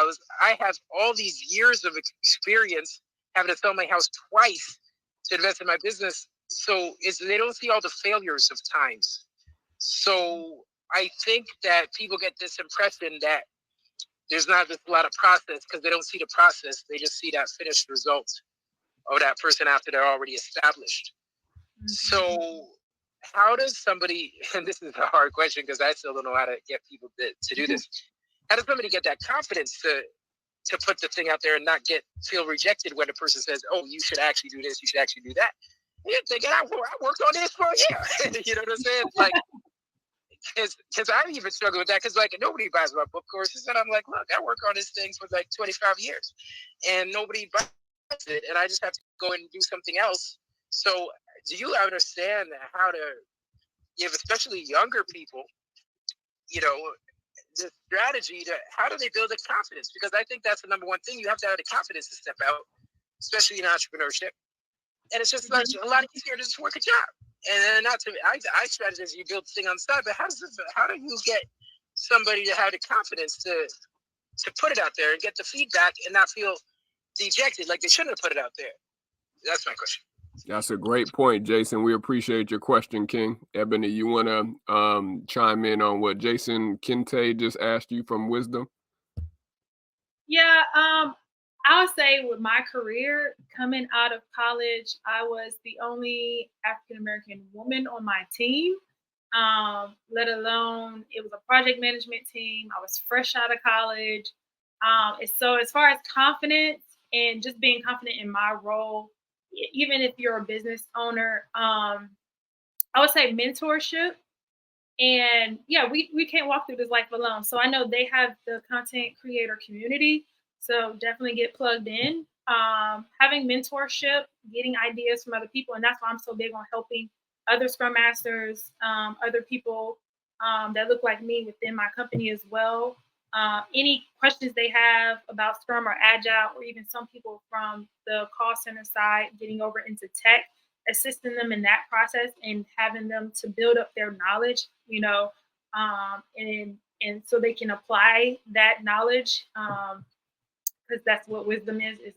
I have all these years of experience having to sell my house twice to invest in my business. So they don't see all the failures of times. So I think that people get this impression that there's not just a lot of process because they don't see the process. They just see that finished result of that person after they're already established. So how does somebody, and this is a hard question because I still don't know how to get people to do this. How does somebody get that confidence to put the thing out there and not feel rejected when a person says, oh, you should actually do this, you should actually do that? You're thinking, I worked on this for a year. You know what I'm saying? Like, because I even struggle with that because like nobody buys my book courses. And I'm like, look, I work on this thing for like 25 years and nobody buys it. And I just have to go and do something else. So do you understand how to give, especially younger people, you know, the strategy to how do they build the confidence? Because I think that's the number one thing. You have to have the confidence to step out, especially in entrepreneurship. And it's just a lot easier to just work a job. And not to I strategize, you build the thing on the side, but how do you get somebody to have the confidence to put it out there and get the feedback and not feel dejected like they shouldn't have put it out there? That's my question. That's a great point, Jason. We appreciate your question, King. Ebony, you want to chime in on what Jason Kinte just asked you from Wisdom? Yeah, I would say with my career coming out of college, I was the only African American woman on my team. Let alone it was a project management team. I was fresh out of college. So as far as confidence and just being confident in my role, even if you're a business owner, I would say mentorship. And yeah, we can't walk through this life alone. So I know they have the content creator community. So definitely get plugged in. Having mentorship, getting ideas from other people. And that's why I'm so big on helping other Scrum Masters, other people that look like me within my company as well. Any questions they have about Scrum or Agile, or even some people from the call center side getting over into tech, assisting them in that process and having them to build up their knowledge, you know, and so they can apply that knowledge, because that's what wisdom is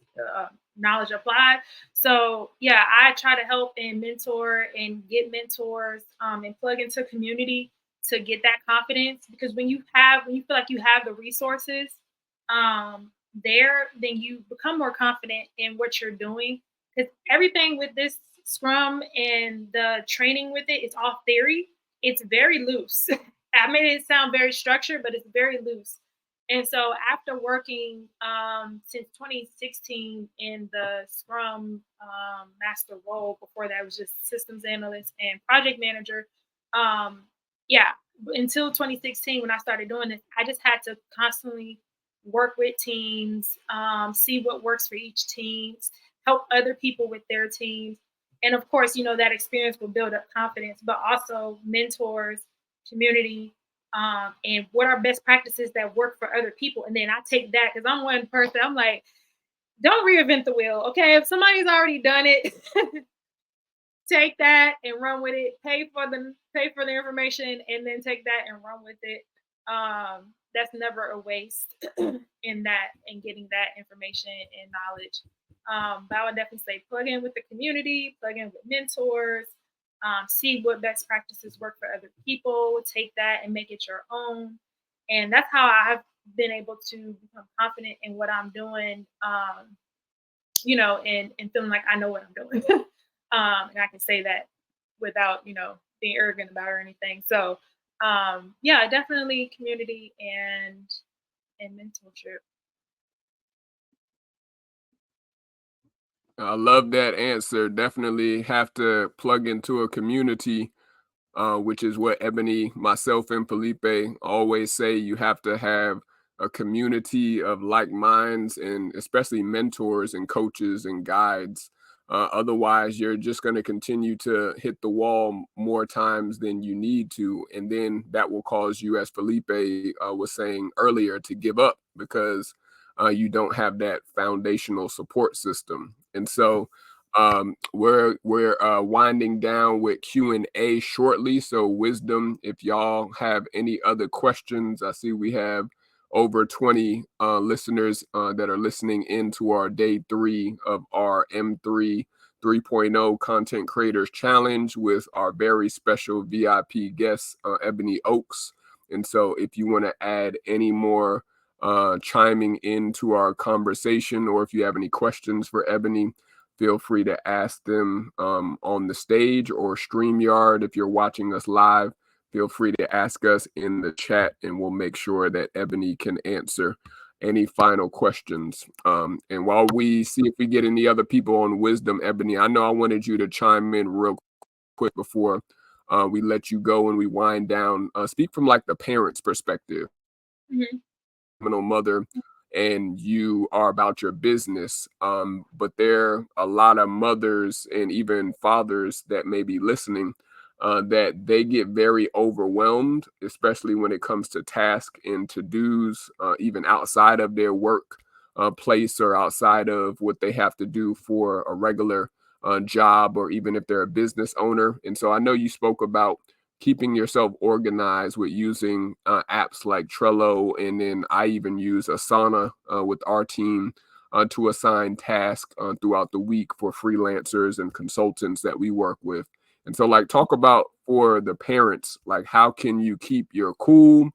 knowledge applied. So yeah, I try to help and mentor and get mentors, and plug into community to get that confidence, because when you feel like you have the resources there, then you become more confident in what you're doing, because everything with this Scrum and the training with it is all theory. It's very loose. I made it sound very structured, but it's very loose. And so after working since 2016 in the Scrum Master role, before that was just systems analyst and project manager, yeah, until 2016 when I started doing this, I just had to constantly work with teams, see what works for each team, help other people with their teams. And of course, you know, that experience will build up confidence, but also mentors, community, and what are best practices that work for other people. And then I take that, because I'm one person, I'm like, don't reinvent the wheel. Okay, if somebody's already done it, take that and run with it. Pay for the information, and then take that and run with it. That's never a waste in that, and getting that information and knowledge. But I would definitely say plug in with the community, plug in with mentors, see what best practices work for other people, take that and make it your own. And that's how I've been able to become confident in what I'm doing, you know, and feeling like I know what I'm doing. And I can say that without, you know, being arrogant about it or anything. So yeah, definitely community and mentorship. I love that answer. Definitely have to plug into a community, which is what Ebony, myself, and Felipe always say. You have to have a community of like minds, and especially mentors and coaches and guides. Otherwise, you're just going to continue to hit the wall more times than you need to. And then that will cause you, as Felipe was saying earlier, to give up, because you don't have that foundational support system. And so we're winding down with Q&A shortly. So Wisdom, if y'all have any other questions, I see we have over 20 listeners that are listening into our day 3 of our M3 3.0 Content Creators Challenge with our very special VIP guest, Ebony Oaks. And so if you want to add any more chiming into our conversation, or if you have any questions for Ebony, feel free to ask them on the stage or StreamYard. If you're watching us live, feel free to ask us in the chat, and we'll make sure that Ebony can answer any final questions. And while we see if we get any other people on Wisdom, Ebony, I know I wanted you to chime in real quick before we let you go and we wind down. Speak from like the parent's perspective. Mm-hmm. Mother, and you are about your business, but there are a lot of mothers and even fathers that may be listening that they get very overwhelmed, especially when it comes to tasks and to-dos, even outside of their work place or outside of what they have to do for a regular job, or even if they're a business owner. And so I know you spoke about keeping yourself organized with using apps like Trello, and then I even use Asana with our team to assign tasks throughout the week for freelancers and consultants that we work with. And so, like, talk about for the parents, like, how can you keep your cool,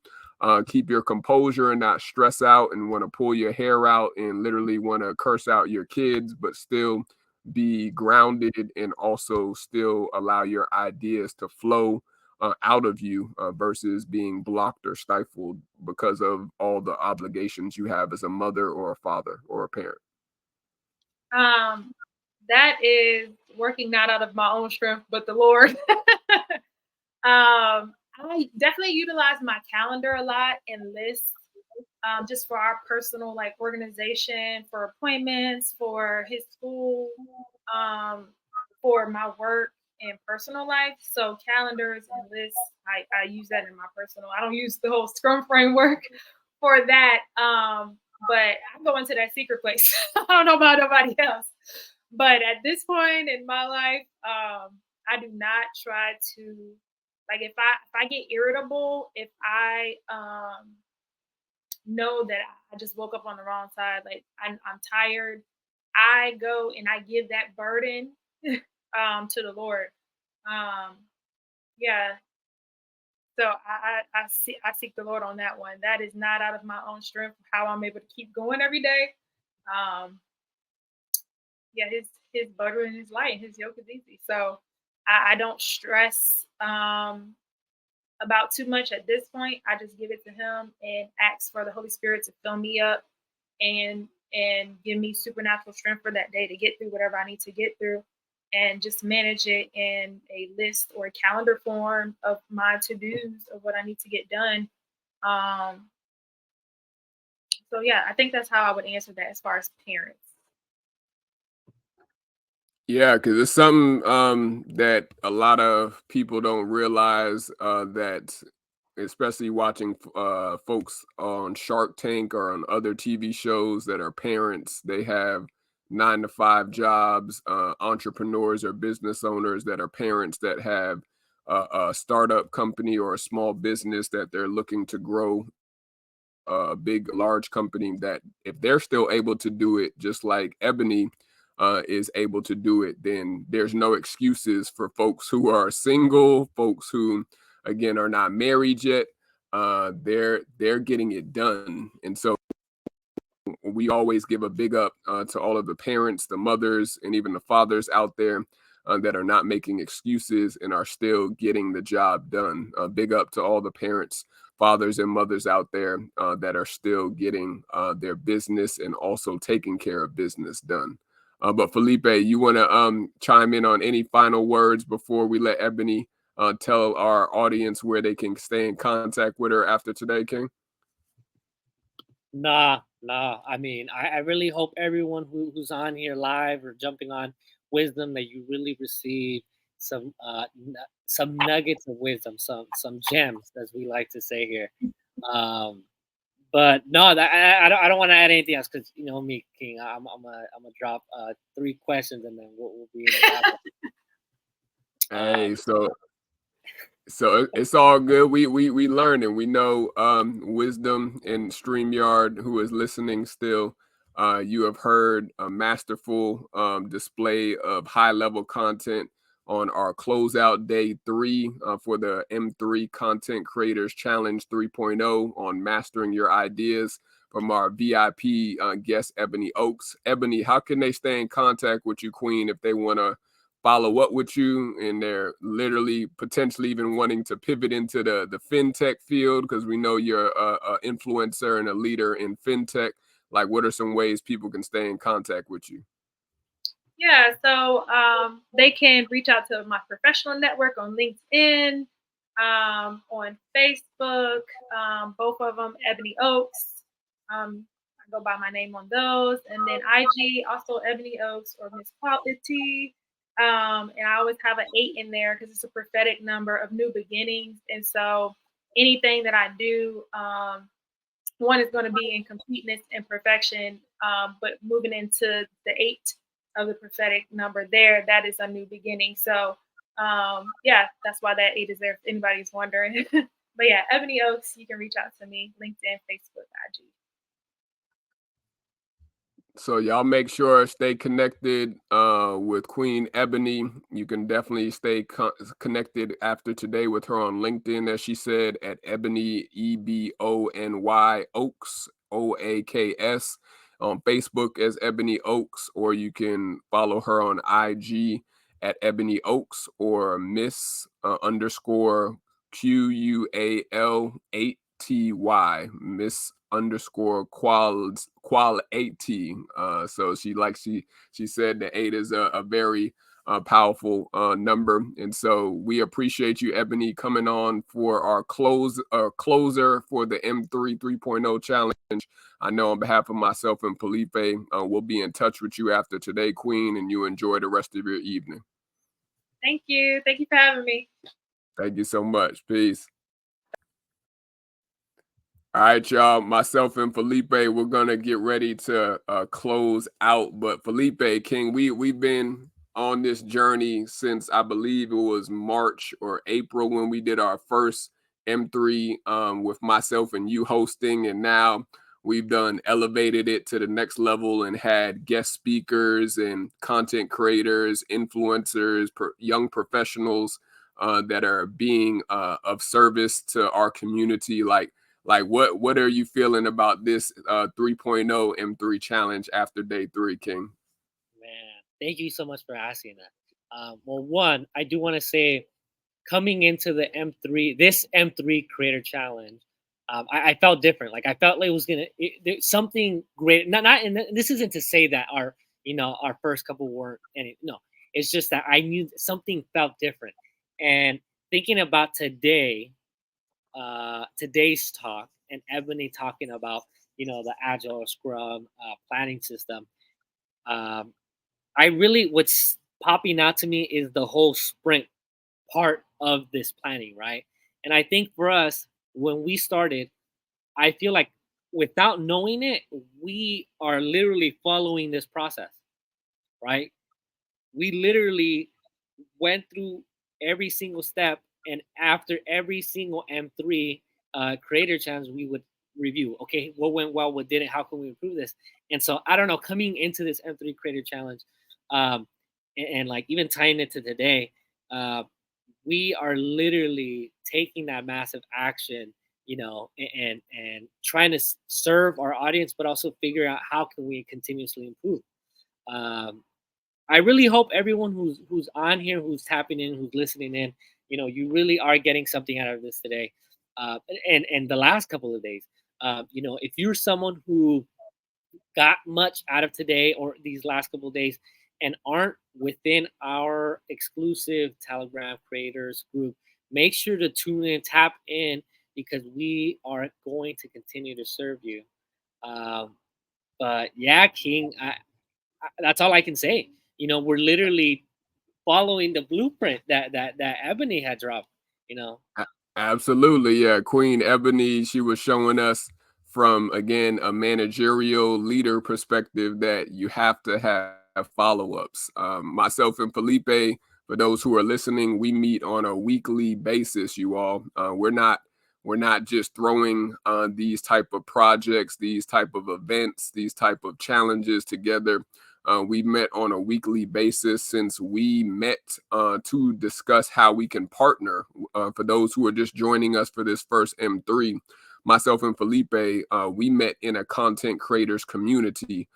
keep your composure and not stress out and want to pull your hair out and literally want to curse out your kids, but still be grounded and also still allow your ideas to flow out of you versus being blocked or stifled because of all the obligations you have as a mother or a father or a parent? That is working not out of my own strength, but the Lord. I definitely utilize my calendar a lot and lists just for our personal like organization, for appointments, for his school, for my work and personal life. So calendars and lists, I use that in my personal. I don't use the whole Scrum framework for that. But I go into that secret place. I don't know about nobody else. But at this point in my life, I do not try to, like, if I get irritable, if I know that I just woke up on the wrong side, like I'm tired, I go and I give that burden to the Lord. Yeah. So I seek the Lord on that one. That is not out of my own strength, how I'm able to keep going every day. Yeah, his burden is light, his yoke is easy. So I don't stress about too much at this point. I just give it to him and ask for the Holy Spirit to fill me up and give me supernatural strength for that day to get through whatever I need to get through, and just manage it in a list or a calendar form of my to-dos of what I need to get done. So yeah, I think that's how I would answer that as far as parents. Yeah, because it's something that a lot of people don't realize that, especially watching folks on Shark Tank or on other TV shows that are parents. They have 9-to-5 jobs, entrepreneurs or business owners that are parents that have a startup company or a small business that they're looking to grow, a big, large company, that if they're still able to do it, just like Ebony is able to do it, then there's no excuses for folks who are single, folks who, again, are not married yet. They're getting it done. And so we always give a big up to all of the parents, the mothers, and even the fathers out there that are not making excuses and are still getting the job done. Big up to all the parents, fathers, and mothers out there that are still getting their business and also taking care of business done. But Felipe, you want to chime in on any final words before we let Ebony tell our audience where they can stay in contact with her after today, King? Nah. I mean, I really hope everyone who's on here live or jumping on Wisdom, that you really receive some nuggets of wisdom, some gems, as we like to say here. But no, I don't want to add anything else because you know me, King. I'm gonna drop 3 questions and then we'll be in the wrap up. Hey, so it's all good. We learning. We know Wisdom and StreamYard, who is listening still. You have heard a masterful display of high level content on our closeout day 3 for the M3 Content Creators Challenge 3.0 on mastering your ideas from our VIP guest Ebony Oaks. Ebony, how can they stay in contact with you, Queen, if they want to follow up with you and they're literally potentially even wanting to pivot into the fintech field, because we know you're a influencer and a leader in fintech? Like, what are some ways people can stay in contact with you? Yeah, so they can reach out to my professional network on LinkedIn, on Facebook, both of them, Ebony Oaks. I go by my name on those. And then IG, also Ebony Oaks or Miss Quality. And I always have an 8 in there because it's a prophetic number of new beginnings. And so anything that I do, one is going to be in completeness and perfection, but moving into the 8 of the prophetic number there, that is a new beginning. So yeah, that's why that 8 is there if anybody's wondering. But yeah, Ebony Oaks, you can reach out to me, LinkedIn, Facebook, IG. So y'all make sure stay connected with Queen Ebony. You can definitely stay connected after today with her on LinkedIn, as she said, at Ebony, EBONY Oaks, OAKS. On Facebook as Ebony Oaks, or you can follow her on IG at Ebony Oaks or Miss underscore QUAL8TY, Miss underscore qual 80. So she said the 8 is a very powerful number. And so we appreciate you, Ebony, coming on for our closer for the M3 3.0 challenge. I know on behalf of myself and Felipe, we'll be in touch with you after today, Queen, and you enjoy the rest of your evening. Thank you. Thank you for having me. Thank you so much. Peace. All right, y'all. Myself and Felipe, we're gonna get ready to close out. But Felipe, King, we've been on this journey since I believe it was March or April when we did our first M3 with myself and you hosting, and now we've elevated it to the next level and had guest speakers and content creators, influencers, young professionals that are being of service to our community. Like what are you feeling about this 3.0 M3 challenge after day 3, King? Man, thank you so much for asking that. Well, one, I do want to say, coming into the this M3 Creator Challenge, I felt different. Like I felt like it was something great. And this isn't to say that our first couple weren't any. No, it's just that I knew something felt different. And thinking about today's talk and Ebony talking about the Agile or Scrum planning system. I really, what's popping out to me is the whole sprint part of this planning, right? And I think for us, when we started, I feel like without knowing it, we are literally following this process, right? We literally went through every single step, and after every single M3 creator challenge, we would review, okay, what went well, what didn't, how can we improve this? And so I don't know, coming into this M3 creator challenge, and like even tying it to today, we are literally taking that massive action, and trying to serve our audience, but also figure out how can we continuously improve. I really hope everyone who's on here, who's tapping in, who's listening in, you really are getting something out of this today, and the last couple of days. If you're someone who got much out of today or these last couple of days and aren't within our exclusive Telegram creators group, make sure to tune in, tap in, because we are going to continue to serve you. But yeah, King, that's all I can say. We're literally following the blueprint that Ebony had dropped. Absolutely, yeah. Queen Ebony, she was showing us from, again, a managerial leader perspective that you have to have follow-ups. Myself and Felipe, for those who are listening, we meet on a weekly basis, you all. We're not just throwing these type of projects, these type of events, these type of challenges together. We've met on a weekly basis since we met to discuss how we can partner. For those who are just joining us for this first M3, myself and Felipe, we met in a content creators community.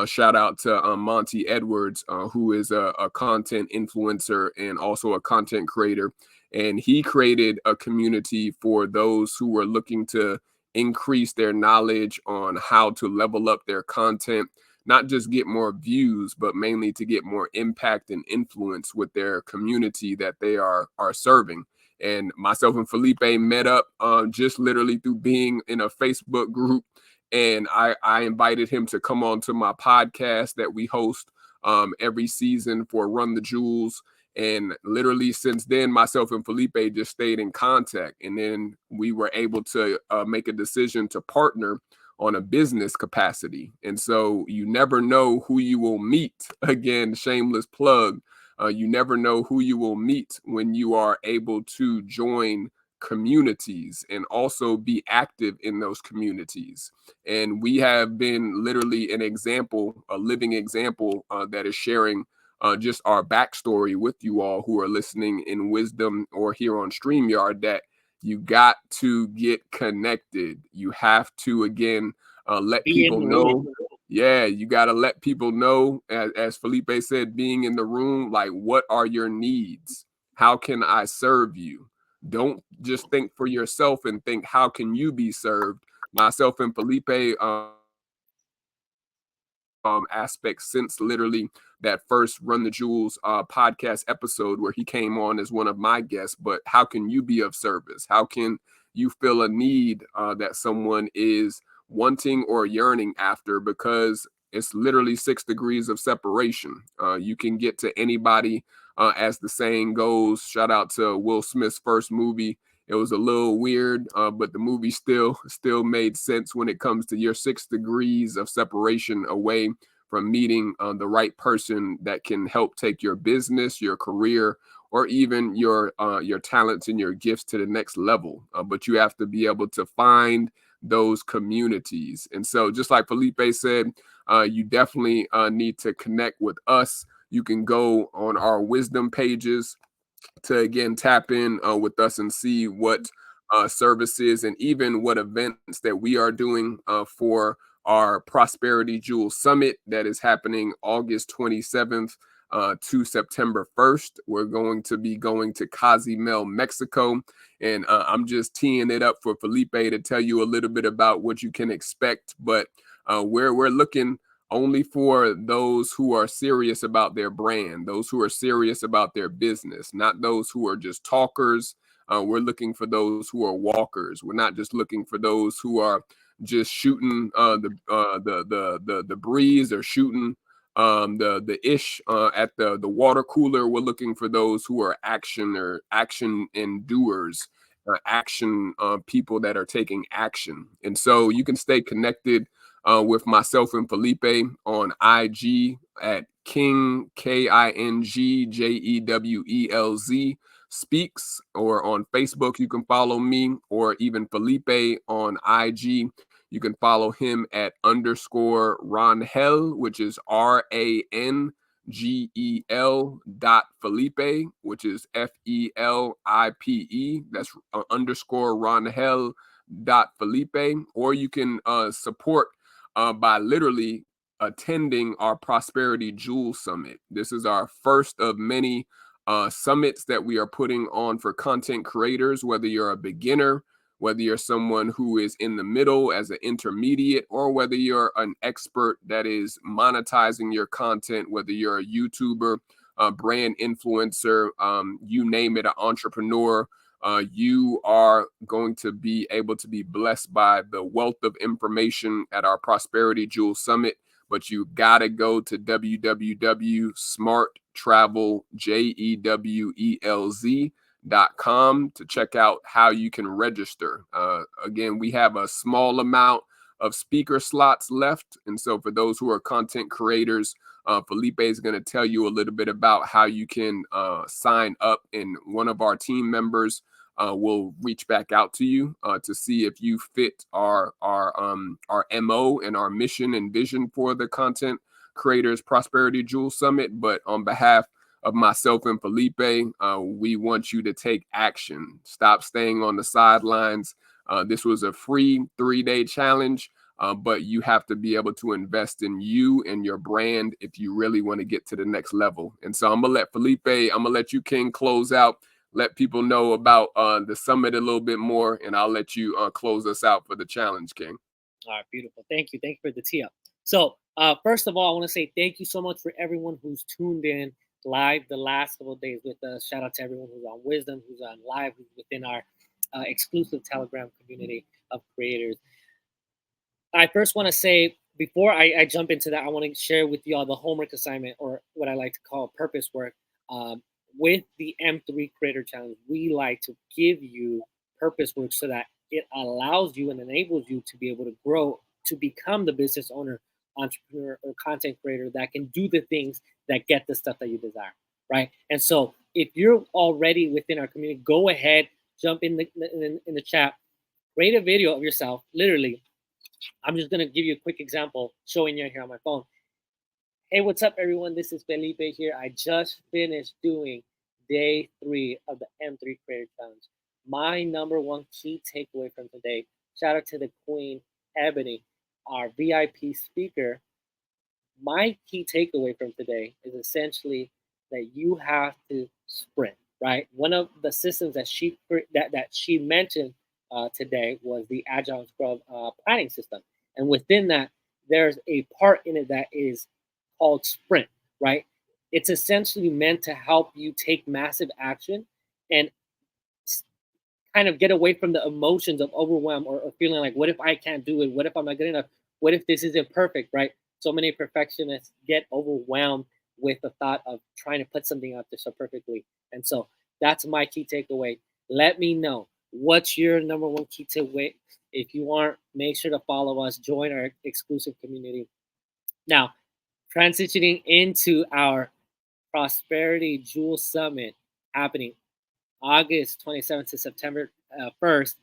Shout out to Monty Edwards, who is a content influencer and also a content creator. And he created a community for those who were looking to increase their knowledge on how to level up their content, not just get more views, but mainly to get more impact and influence with their community that they are serving. And myself and Felipe met up just literally through being in a Facebook group. And I invited him to come on to my podcast that we host every season for Run the Jewels. And literally since then, myself and Felipe just stayed in contact. And then we were able to make a decision to partner on a business capacity. And so you never know who you will meet. Again, shameless plug. You never know who you will meet when you are able to join communities and also be active in those communities. And we have been literally an example, a living example that is sharing just our backstory with you all who are listening in wisdom or here on StreamYard, that you got to get connected. You have to, again, let people know. Yeah, you got to let people know, as Felipe said, being in the room, like, what are your needs? How can I serve you? Don't just think for yourself and think, how can you be served? Myself and Felipe, aspects since literally that first Run the Jewels podcast episode where he came on as one of my guests. But how can you be of service? How can you feel a need that someone is wanting or yearning after? Because it's literally 6 degrees of separation. You can get to anybody, as the saying goes. Shout out to Will Smith's first movie. It was a little weird, but the movie still made sense when it comes to your 6 degrees of separation away from meeting the right person that can help take your business, your career, or even your talents and your gifts to the next level. But you have to be able to find those communities. And so just like Felipe said, you definitely need to connect with us. You can go on our wisdom pages to, again, tap in with us and see what services and even what events that we are doing for our Prosperity Jewel Summit that is happening August 27th to September 1st. We're going to be going to Cozumel, Mexico. And I'm just teeing it up for Felipe to tell you a little bit about what you can expect. But we're looking only for those who are serious about their brand, those who are serious about their business, not those who are just talkers. We're looking for those who are walkers. We're not just looking for those who are just shooting the breeze or shooting the ish at the water cooler. We're looking for those who are action endurers, action people that are taking action. And so you can stay connected with myself and Felipe on IG at King KINGJEWELZ Speaks, or on Facebook you can follow me, or even Felipe on IG. You can follow him at _Rangel, which is RANGEL .Felipe, which is FELIPE. That's _Rangel .Felipe. Or you can support by literally attending our Prosperity Jewel Summit. This is our first of many summits that we are putting on for content creators, whether you're a beginner, whether you're someone who is in the middle as an intermediate, or whether you're an expert that is monetizing your content, whether you're a YouTuber, a brand influencer, you name it, an entrepreneur. You are going to be able to be blessed by the wealth of information at our Prosperity Jewel Summit. But you got to go to www.smarttraveljewelz.com to check out how you can register. Again, we have a small amount of speaker slots left. And so for those who are content creators, Felipe is going to tell you a little bit about how you can sign up, and one of our team members will reach back out to you to see if you fit our MO and our mission and vision for the Content Creators Prosperity Jewel Summit. But on behalf of myself and Felipe, we want you to take action. Stop staying on the sidelines. This was a free 3-day challenge, but you have to be able to invest in you and your brand if you really want to get to the next level. And so I'm going to let Felipe, I'm going to let you, King, close out. Let people know about the summit a little bit more, and I'll let you close us out for the challenge, King. All right, beautiful. Thank you. Thank you for the tee up. So first of all, I want to say thank you so much for everyone who's tuned in live the last couple of days with us. Shout out to everyone who's on Wisdom, who's on live, who's within our exclusive Telegram community of creators. I first want to say, before I jump into that, I want to share with you all the homework assignment, or what I like to call purpose work. With the M3 Creator Challenge, we like to give you purpose work so that it allows you and enables you to be able to grow, to become the business owner, entrepreneur, or content creator that can do the things that get the stuff that you desire, right? And so if you're already within our community, go ahead, jump in the chat, create a video of yourself. Literally, I'm just going to give you a quick example showing you here on my phone. Hey, what's up, everyone? This is Felipe here. I just finished doing day 3 of the M3 Creator Challenge. My number one key takeaway from today, shout out to the Queen, Ebony, our VIP speaker. My key takeaway from today is essentially that you have to sprint, right? One of the systems that she mentioned today was the Agile Scrum planning system. And within that, there's a part in it that is called sprint, right? It's essentially meant to help you take massive action and kind of get away from the emotions of overwhelm, or feeling like, what if I can't do it? What if I'm not good enough? What if this isn't perfect, right? So many perfectionists get overwhelmed with the thought of trying to put something out there so perfectly. And so that's my key takeaway. Let me know, what's your number one key takeaway? If you aren't, make sure to follow us, join our exclusive community. Now, transitioning into our Prosperity Jewel Summit happening August 27th to September 1st.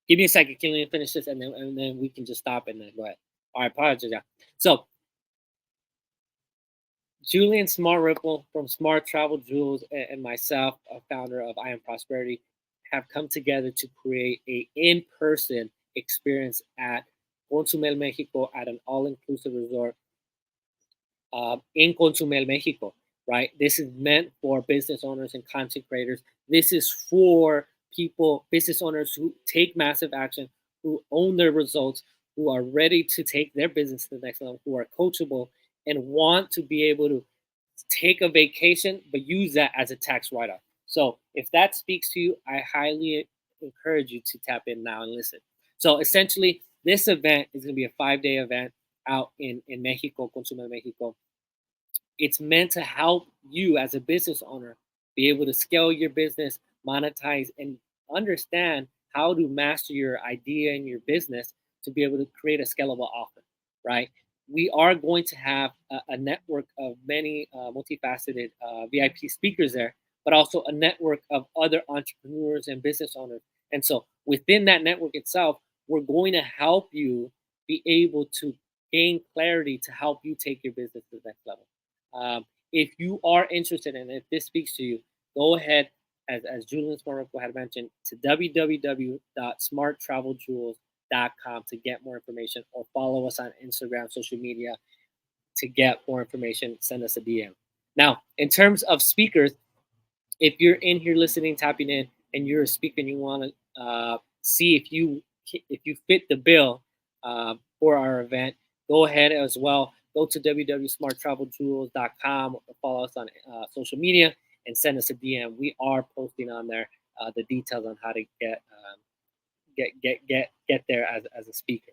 Give me a second. Can we finish this, and then we can just stop and then go ahead. All right, apologize. Yeah. So, Julian Smart Ripple from Smart Travel Jewels and myself, a founder of I Am Prosperity, have come together to create a in-person experience at Consumel, Mexico, at an all-inclusive resort in Consumel, Mexico, right? This is meant for business owners and content creators. This is for people, business owners who take massive action, who own their results, who are ready to take their business to the next level, who are coachable and want to be able to take a vacation, but use that as a tax write-off. So if that speaks to you, I highly encourage you to tap in now and listen. So essentially, this event is going to be a 5-day event out in Mexico, Consumel, Mexico. It's meant to help you as a business owner be able to scale your business, monetize, and understand how to master your idea and your business to be able to create a scalable offer, right? We are going to have a network of many multifaceted VIP speakers there, but also a network of other entrepreneurs and business owners. And so within that network itself, we're going to help you be able to gain clarity to help you take your business to the next level. If you are interested in it, if this speaks to you, go ahead, as Julian Smartco had mentioned, to www.smarttraveljewels.com to get more information, or follow us on Instagram, social media to get more information. Send us a DM. Now, in terms of speakers, if you're in here listening, tapping in, and you're a speaker and you want to see if you fit the bill for our event, go ahead as well. Go to www.smarttraveljewels.com, or follow us on social media and send us a DM. We are posting on there the details on how to get there as a speaker.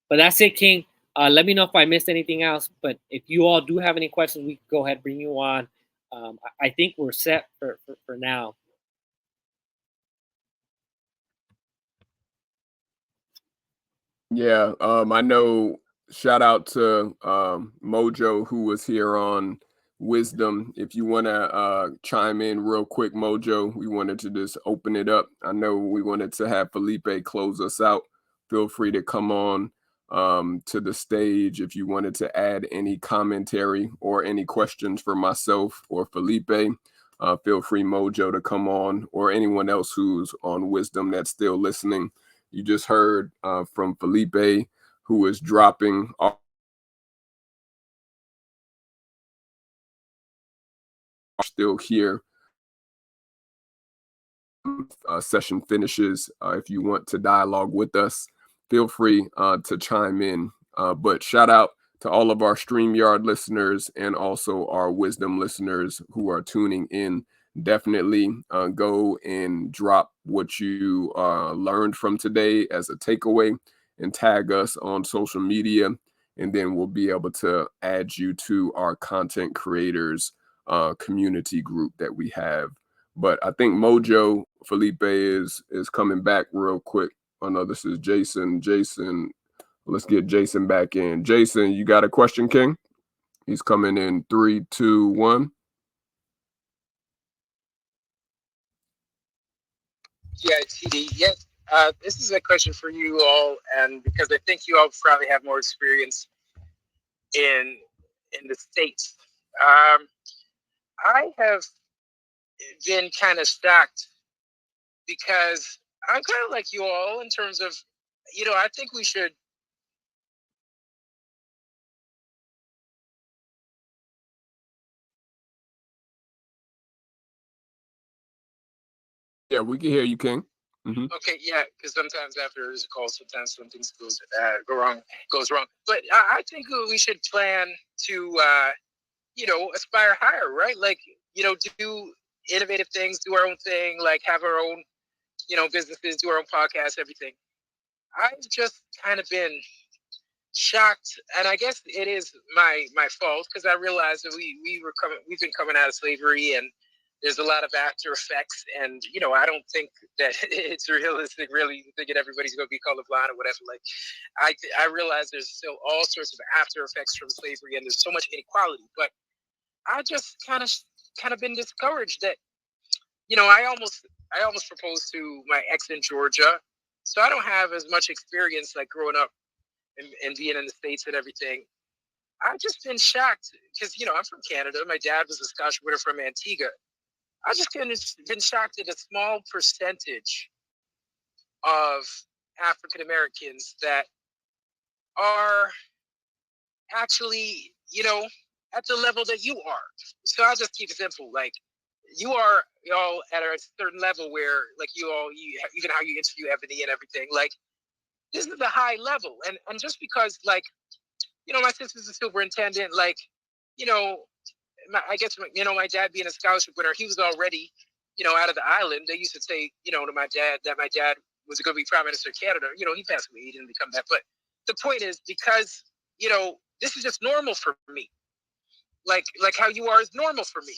But that's it, King. Let me know if I missed anything else. But if you all do have any questions, we can go ahead and bring you on. I think we're set for now. Yeah, I know. Shout out to Mojo who was here on Wisdom. If you want to chime in real quick, Mojo, we wanted to just open it up. I know we wanted to have Felipe close us out. Feel free to come on to the stage if you wanted to add any commentary or any questions for myself or Felipe. Feel free, Mojo, to come on, or anyone else who's on Wisdom that's still listening. You just heard from Felipe, who is dropping off, still here. Session finishes. If you want to dialogue with us, feel free to chime in. But shout out to all of our StreamYard listeners and also our Wisdom listeners who are tuning in. Definitely go and drop what you learned from today as a takeaway and tag us on social media. And then we'll be able to add you to our content creators community group that we have. But I think Mojo Felipe is coming back real quick. Oh no, this is Jason. Jason, let's get Jason back in. Jason, you got a question, King? He's coming in 3, 2, 1. Yeah, TD. Yes. This is a question for you all, and because I think you all probably have more experience in the States. I have been kind of shocked because I'm kind of like you all in terms of, I think we should. Yeah, we can hear you, King. Mm-hmm. Okay, yeah, because sometimes after there's a call, sometimes some things goes wrong. But I think we should plan to, aspire higher, right? Like, do innovative things, do our own thing, like have our own, businesses, do our own podcasts, everything. I've just kind of been shocked, and I guess it is my fault because I realized that we've been coming out of slavery, and there's a lot of after effects, and I don't think that it's realistic really thinking everybody's going to be colorblind or whatever. Like I realize there's still all sorts of after effects from slavery, and there's so much inequality. But I just kind of been discouraged that I almost proposed to my ex in Georgia, so I don't have as much experience like growing up and being in the States and everything. I've just been shocked because, I'm from Canada. My dad was a Scotch widow from Antigua. I've just been shocked at a small percentage of African Americans that are actually, at the level that you are. So I'll just keep it simple. Like, you are all at a certain level where, like, even how you interview Ebony and everything, like, this is a high level. And just because, like, my sister's a superintendent, like, I guess, my dad being a scholarship winner, he was already, out of the island. They used to say, to my dad that my dad was going to be Prime Minister of Canada. He passed away, he didn't become that. But the point is, because, this is just normal for me. Like how you are is normal for me.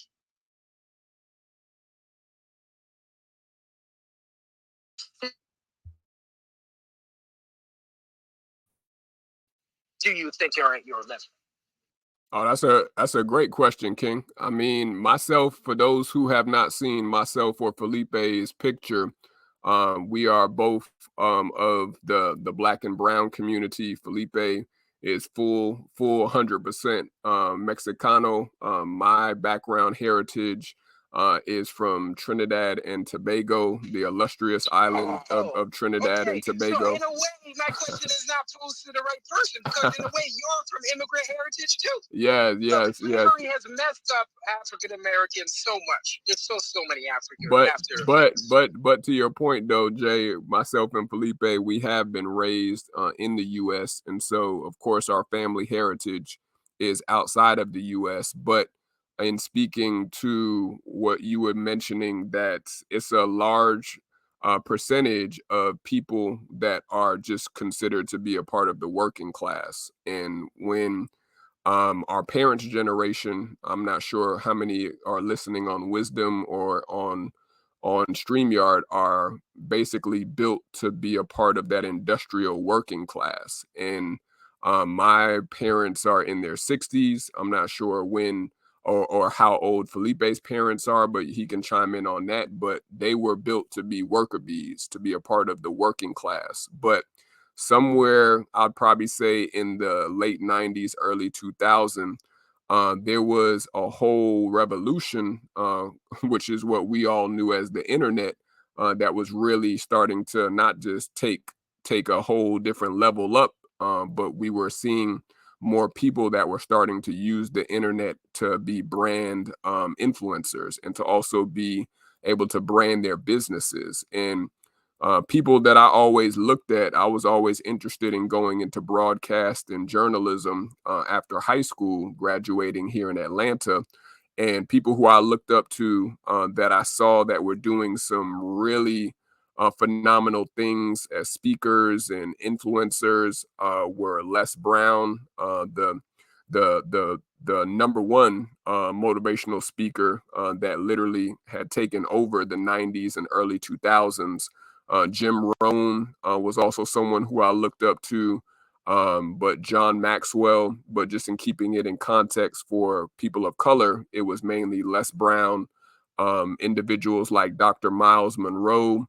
Do you think you're at your level? Oh, that's a great question, King. I mean, myself, for those who have not seen myself or Felipe's picture, we are both of the Black and Brown community. Felipe is full 100% Mexicano. My background heritage is from Trinidad and Tobago, the illustrious island of Trinidad and Tobago. So in a way, my question is not posed to the right person because in a way, you're from immigrant heritage too. Yes. Slavery has messed up African Americans so much. There's so many But to your point though, Jay, myself and Felipe, we have been raised in the U.S. and so of course our family heritage is outside of the U.S. But in speaking to what you were mentioning, that it's a large percentage of people that are just considered to be a part of the working class, and when our parents' generation, I'm not sure how many are listening on Wisdom or on on StreamYard are basically built to be a part of that industrial working class. And my parents are in their 60s. I'm not sure when or how old Felipe's parents are, but he can chime in on that. But they were built to be worker bees, to be a part of the working class. But somewhere, I'd probably say in the late 90s, early 2000s, there was a whole revolution, which is what we all knew as the internet, that was really starting to not just take a whole different level up, but we were seeing more people that were starting to use the internet to be brand influencers and to also be able to brand their businesses. And people that I always looked at, I was always interested in going into broadcast and journalism after high school, graduating here in Atlanta. And people who I looked up to that I saw that were doing some really phenomenal things as speakers and influencers were Les Brown, the number one motivational speaker that literally had taken over the 90s and early 2000s. Jim Rohn was also someone who I looked up to, but John Maxwell. But just in keeping it in context for people of color, it was mainly Les Brown, individuals like Dr. Miles Monroe,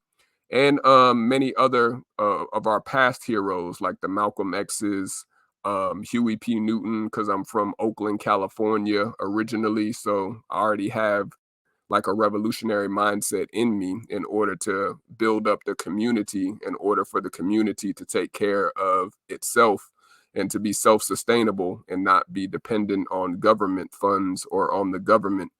and many other of our past heroes like the Malcolm X's, Huey P. Newton, because I'm from Oakland, California originally. So I already have like a revolutionary mindset in me in order to build up the community, in order for the community to take care of itself and to be self-sustainable and not be dependent on government funds or on the government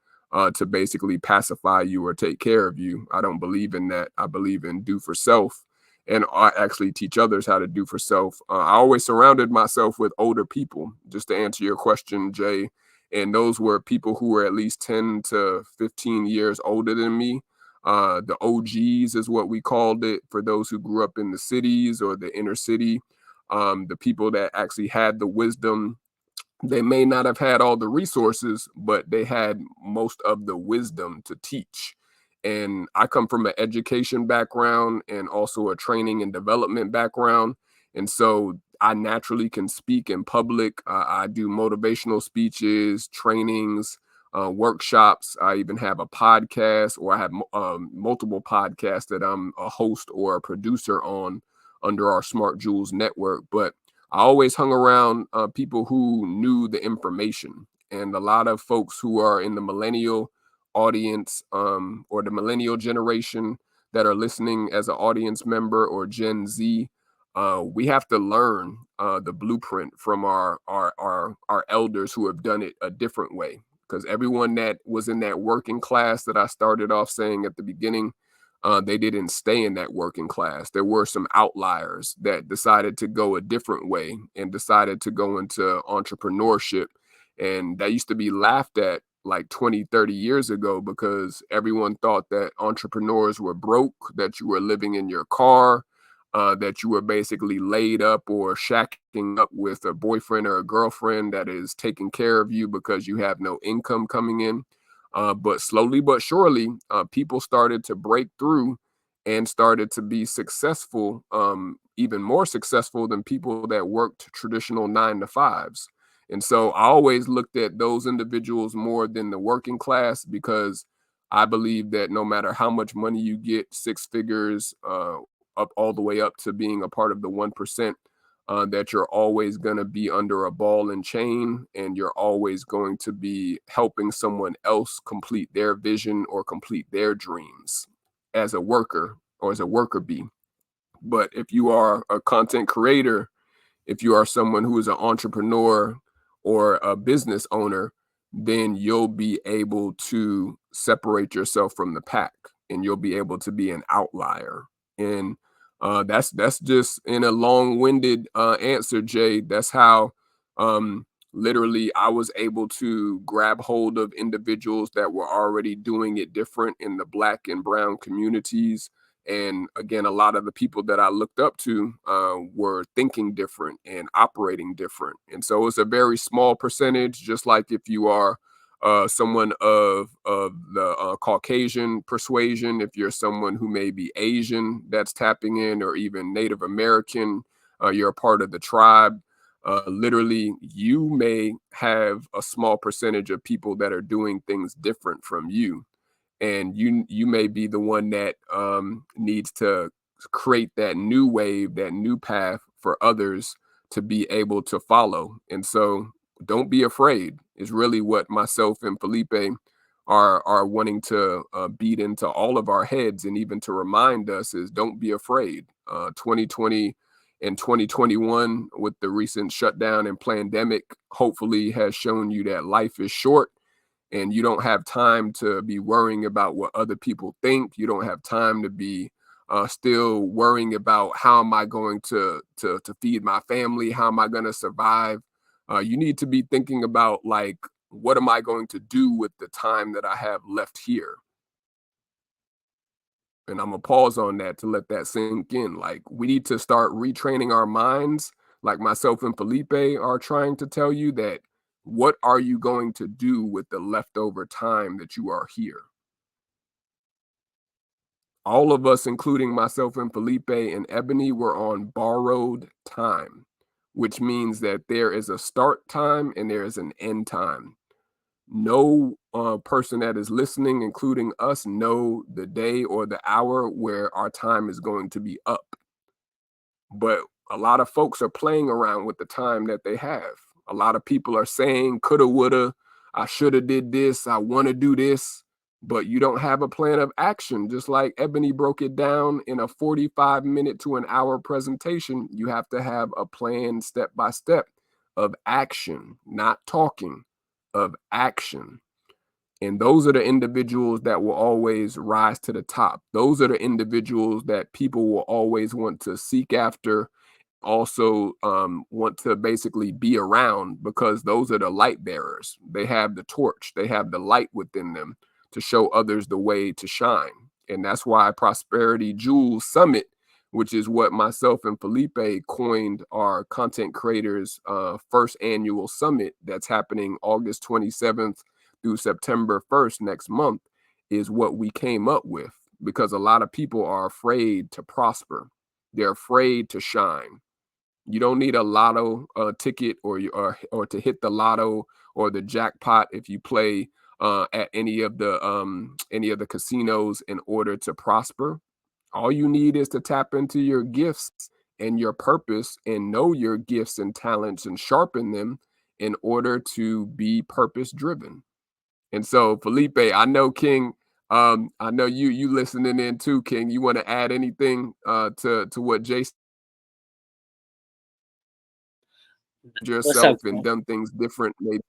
to basically pacify you or take care of you. I don't believe in that. I believe in do for self. And I actually teach others how to do for self. I always surrounded myself with older people, just to answer your question, Jay. And those were people who were at least 10 to 15 years older than me. The OGs is what we called it for those who grew up in the cities or the inner city. The people that actually had the wisdom. They may not have had all the resources, but they had most of the wisdom to teach. And I come from an education background and also a training and development background. And so I naturally can speak in public. I do motivational speeches, trainings, workshops. I even have a podcast, or I have multiple podcasts that I'm a host or a producer on under our Smart Jewels network. But I always hung around people who knew the information, and a lot of folks who are in the millennial audience or the millennial generation that are listening as an audience member, or Gen Z. We have to learn the blueprint from our elders who have done it a different way. Because everyone that was in that working class that I started off saying at the beginning, they didn't stay in that working class. There were some outliers that decided to go a different way and decided to go into entrepreneurship. And that used to be laughed at like 20, 30 years ago, because everyone thought that entrepreneurs were broke, that you were living in your car, that you were basically laid up or shacking up with a boyfriend or a girlfriend that is taking care of you because you have no income coming in. But slowly but surely, people started to break through and started to be successful, even more successful than people that worked traditional 9 to 5s. And so I always looked at those individuals more than the working class, because I believe that no matter how much money you get, 6 figures, up all the way up to being a part of the 1%, that you're always going to be under a ball and chain, and you're always going to be helping someone else complete their vision or complete their dreams as a worker or as a worker bee. But if you are a content creator, if you are someone who is an entrepreneur or a business owner, then you'll be able to separate yourself from the pack, and you'll be able to be an outlier. And that's just in a long-winded answer, Jay. That's how literally I was able to grab hold of individuals that were already doing it different in the Black and brown communities. And again, a lot of the people that I looked up to were thinking different and operating different. And so it's a very small percentage, just like if you are someone of the Caucasian persuasion, if you're someone who may be Asian that's tapping in, or even Native American, you're a part of the tribe. Literally, you may have a small percentage of people that are doing things different from you, and you may be the one that needs to create that new wave, that new path for others to be able to follow. And so don't be afraid is really what myself and Felipe are wanting to beat into all of our heads, and even to remind us is don't be afraid. 2020 and 2021 with the recent shutdown and pandemic hopefully has shown you that life is short, and you don't have time to be worrying about what other people think. You don't have time to be still worrying about how am I going to feed my family? How am I going to survive? You need to be thinking about, like, what am I going to do with the time that I have left here? And I'm gonna pause on that to let that sink in. Like, we need to start retraining our minds, like myself and Felipe are trying to tell you, that what are you going to do with the leftover time that you are here? All of us, including myself and Felipe and Ebony, were on borrowed time, which means that there is a start time and there is an end time. No person that is listening, including us, know the day or the hour where our time is going to be up. But a lot of folks are playing around with the time that they have. A lot of people are saying coulda, woulda, I shoulda did this, I want to do this, but you don't have a plan of action. Just like Ebony broke it down in a 45-minute to an hour presentation, you have to have a plan step by step of action, not talking, of action. And those are the individuals that will always rise to the top. Those are the individuals that people will always want to seek after, also want to basically be around, because those are the light bearers. They have the torch, they have the light within them to show others the way to shine. And that's why Prosperity Jewels Summit, which is what myself and Felipe coined our content creators first annual summit that's happening August 27th through September 1st next month, is what we came up with, because a lot of people are afraid to prosper. They're afraid to shine. You don't need a lotto ticket or to hit the lotto or the jackpot if you play at any of the casinos in order to prosper. All you need is to tap into your gifts and your purpose, and know your gifts and talents and sharpen them in order to be purpose driven. And so, Felipe, I know King, I know you listening in too, King. You want to add anything to what Jason, What's up, yourself and King? done things different? Maybe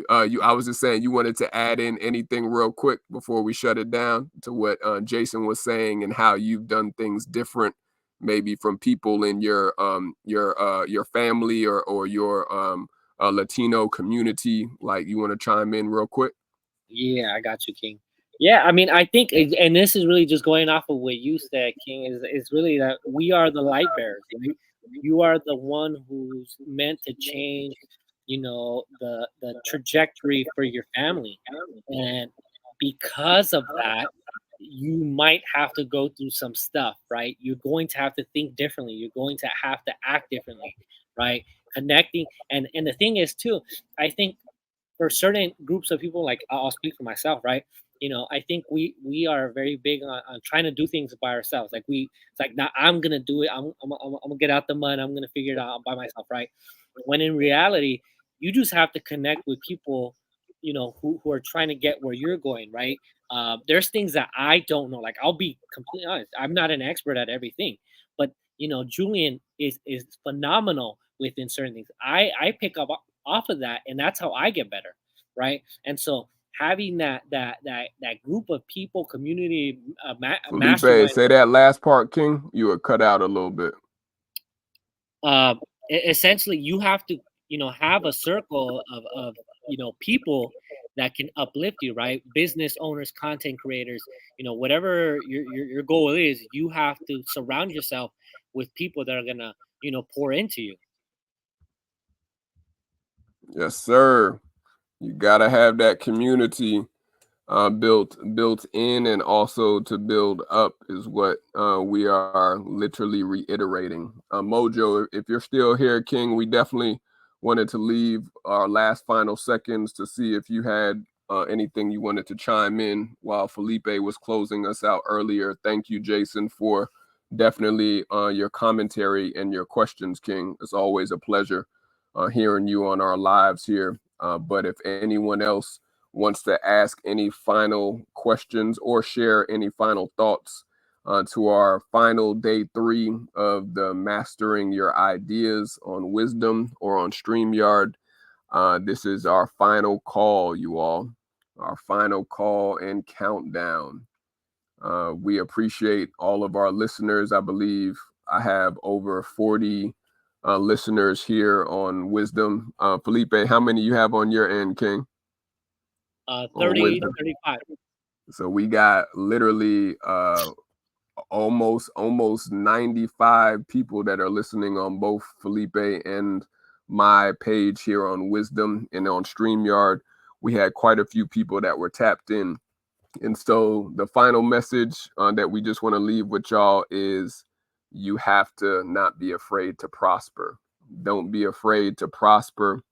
I was just saying, you wanted to add in anything real quick before we shut it down to what Jason was saying, and how you've done things different, maybe from people in your family or your Latino community. Like, you want to chime in real quick? Yeah, I got you, King. Yeah, I mean, I think, and this is really just going off of what you said, King, is really that we are the light bearers. Right? You are the one who's meant to change, the trajectory for your family, and because of that, you might have to go through some stuff, right? You're going to have to think differently. You're going to have to act differently, right? Connecting, and the thing is too, I think for certain groups of people, like I'll speak for myself, right? I think we are very big on trying to do things by ourselves. Like it's like, now I'm gonna do it. I'm gonna get out the mud. I'm gonna figure it out by myself, right? When in reality, you just have to connect with people, who are trying to get where you're going, right? There's things that I don't know. Like, I'll be completely honest, I'm not an expert at everything, but Julian is phenomenal within certain things. I pick up off of that, and that's how I get better, right? And so having that group of people, community, Felipe, mastermind, say that last part, King. You were cut out a little bit. essentially you have to have a circle of people that can uplift you, right? Business owners, content creators, whatever your goal is, you have to surround yourself with people that are gonna pour into you. Yes, sir. You gotta have that community built in, and also to build up is what we are literally reiterating. Mojo, if you're still here, King, we definitely wanted to leave our last final seconds to see if you had anything you wanted to chime in while Felipe was closing us out earlier. Thank you, Jason, for definitely your commentary and your questions, King. It's always a pleasure hearing you on our lives here. But if anyone else wants to ask any final questions or share any final thoughts to our final day 3 of the Mastering Your Ideas on Wisdom or on StreamYard, this is our final call, you all. Our final call and countdown. We appreciate all of our listeners. I believe I have over 40 listeners here on Wisdom. Felipe, how many you have on your end, King? 30, 35. So we got literally almost 95 people that are listening on both Felipe and my page here on Wisdom, and on StreamYard. We had quite a few people that were tapped in. And so the final message that we just want to leave with y'all is you have to not be afraid to prosper. Don't be afraid to prosper.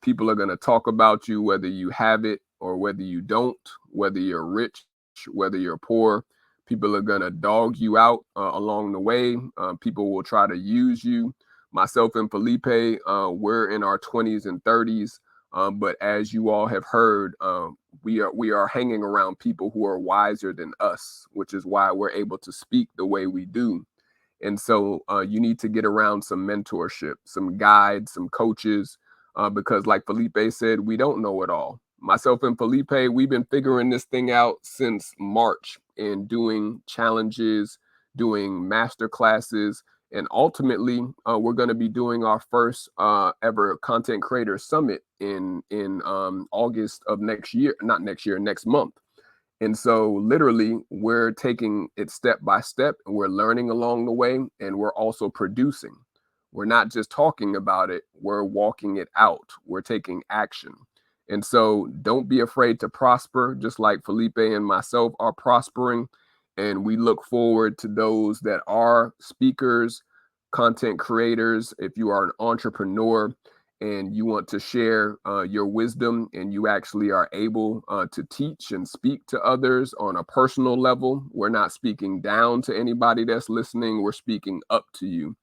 People are going to talk about you, whether you have it or whether you don't, whether you're rich, whether you're poor. People are going to dog you out along the way. People will try to use you. Myself and Felipe, we're in our 20s and 30s. But as you all have heard, we are hanging around people who are wiser than us, which is why we're able to speak the way we do. And so you need to get around some mentorship, some guides, some coaches, because like Felipe said, we don't know it all. Myself and Felipe, we've been figuring this thing out since March and doing challenges, doing master classes, and ultimately we're going to be doing our first ever content creator summit in August of next month. And so literally we're taking it step by step, and we're learning along the way, and we're also producing. We're not just talking about it, we're walking it out. We're taking action. And so don't be afraid to prosper, just like Felipe and myself are prospering. And we look forward to those that are speakers, content creators. If you are an entrepreneur and you want to share your wisdom, and you actually are able to teach and speak to others on a personal level, we're not speaking down to anybody that's listening. We're speaking up to you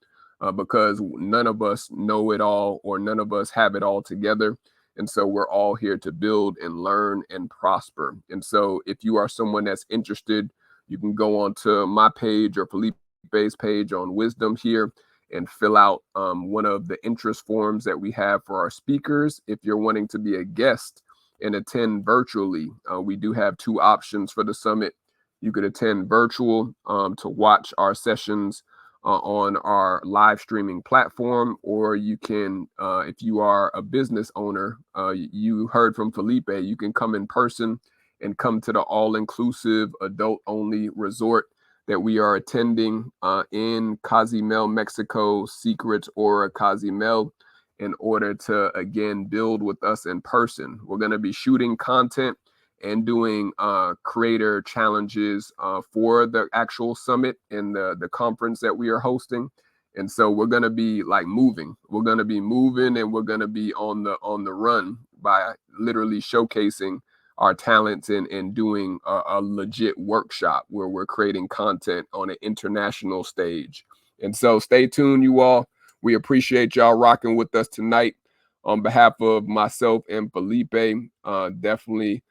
because none of us know it all, or none of us have it all together. And so we're all here to build and learn and prosper. And so if you are someone that's interested, you can go onto my page or Felipe's page on Wisdom here and fill out one of the interest forms that we have for our speakers. If you're wanting to be a guest and attend virtually, we do have 2 options for the summit. You could attend virtual to watch our sessions on our live streaming platform, or you can, if you are a business owner, you heard from Felipe, you can come in person and come to the all-inclusive adult-only resort that we are attending in Cozumel, Mexico, Secrets Aura Cozumel, in order to, again, build with us in person. We're going to be shooting content and doing creator challenges for the actual summit and the conference that we are hosting. And so we're going to be like moving. We're going to be moving, and we're going to be on the run by literally showcasing our talents and doing a legit workshop where we're creating content on an international stage. And so stay tuned, you all. We appreciate y'all rocking with us tonight. On behalf of myself and Felipe, definitely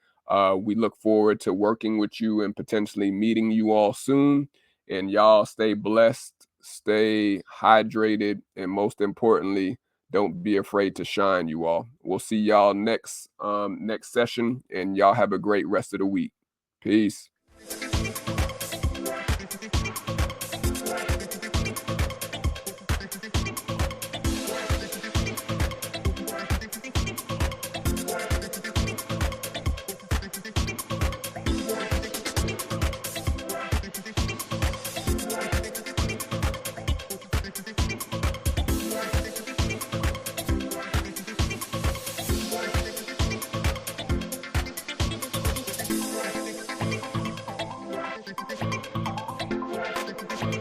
we look forward to working with you and potentially meeting you all soon. And y'all stay blessed, stay hydrated, and most importantly, don't be afraid to shine, you all. We'll see y'all next session, and y'all have a great rest of the week. Peace. Bye.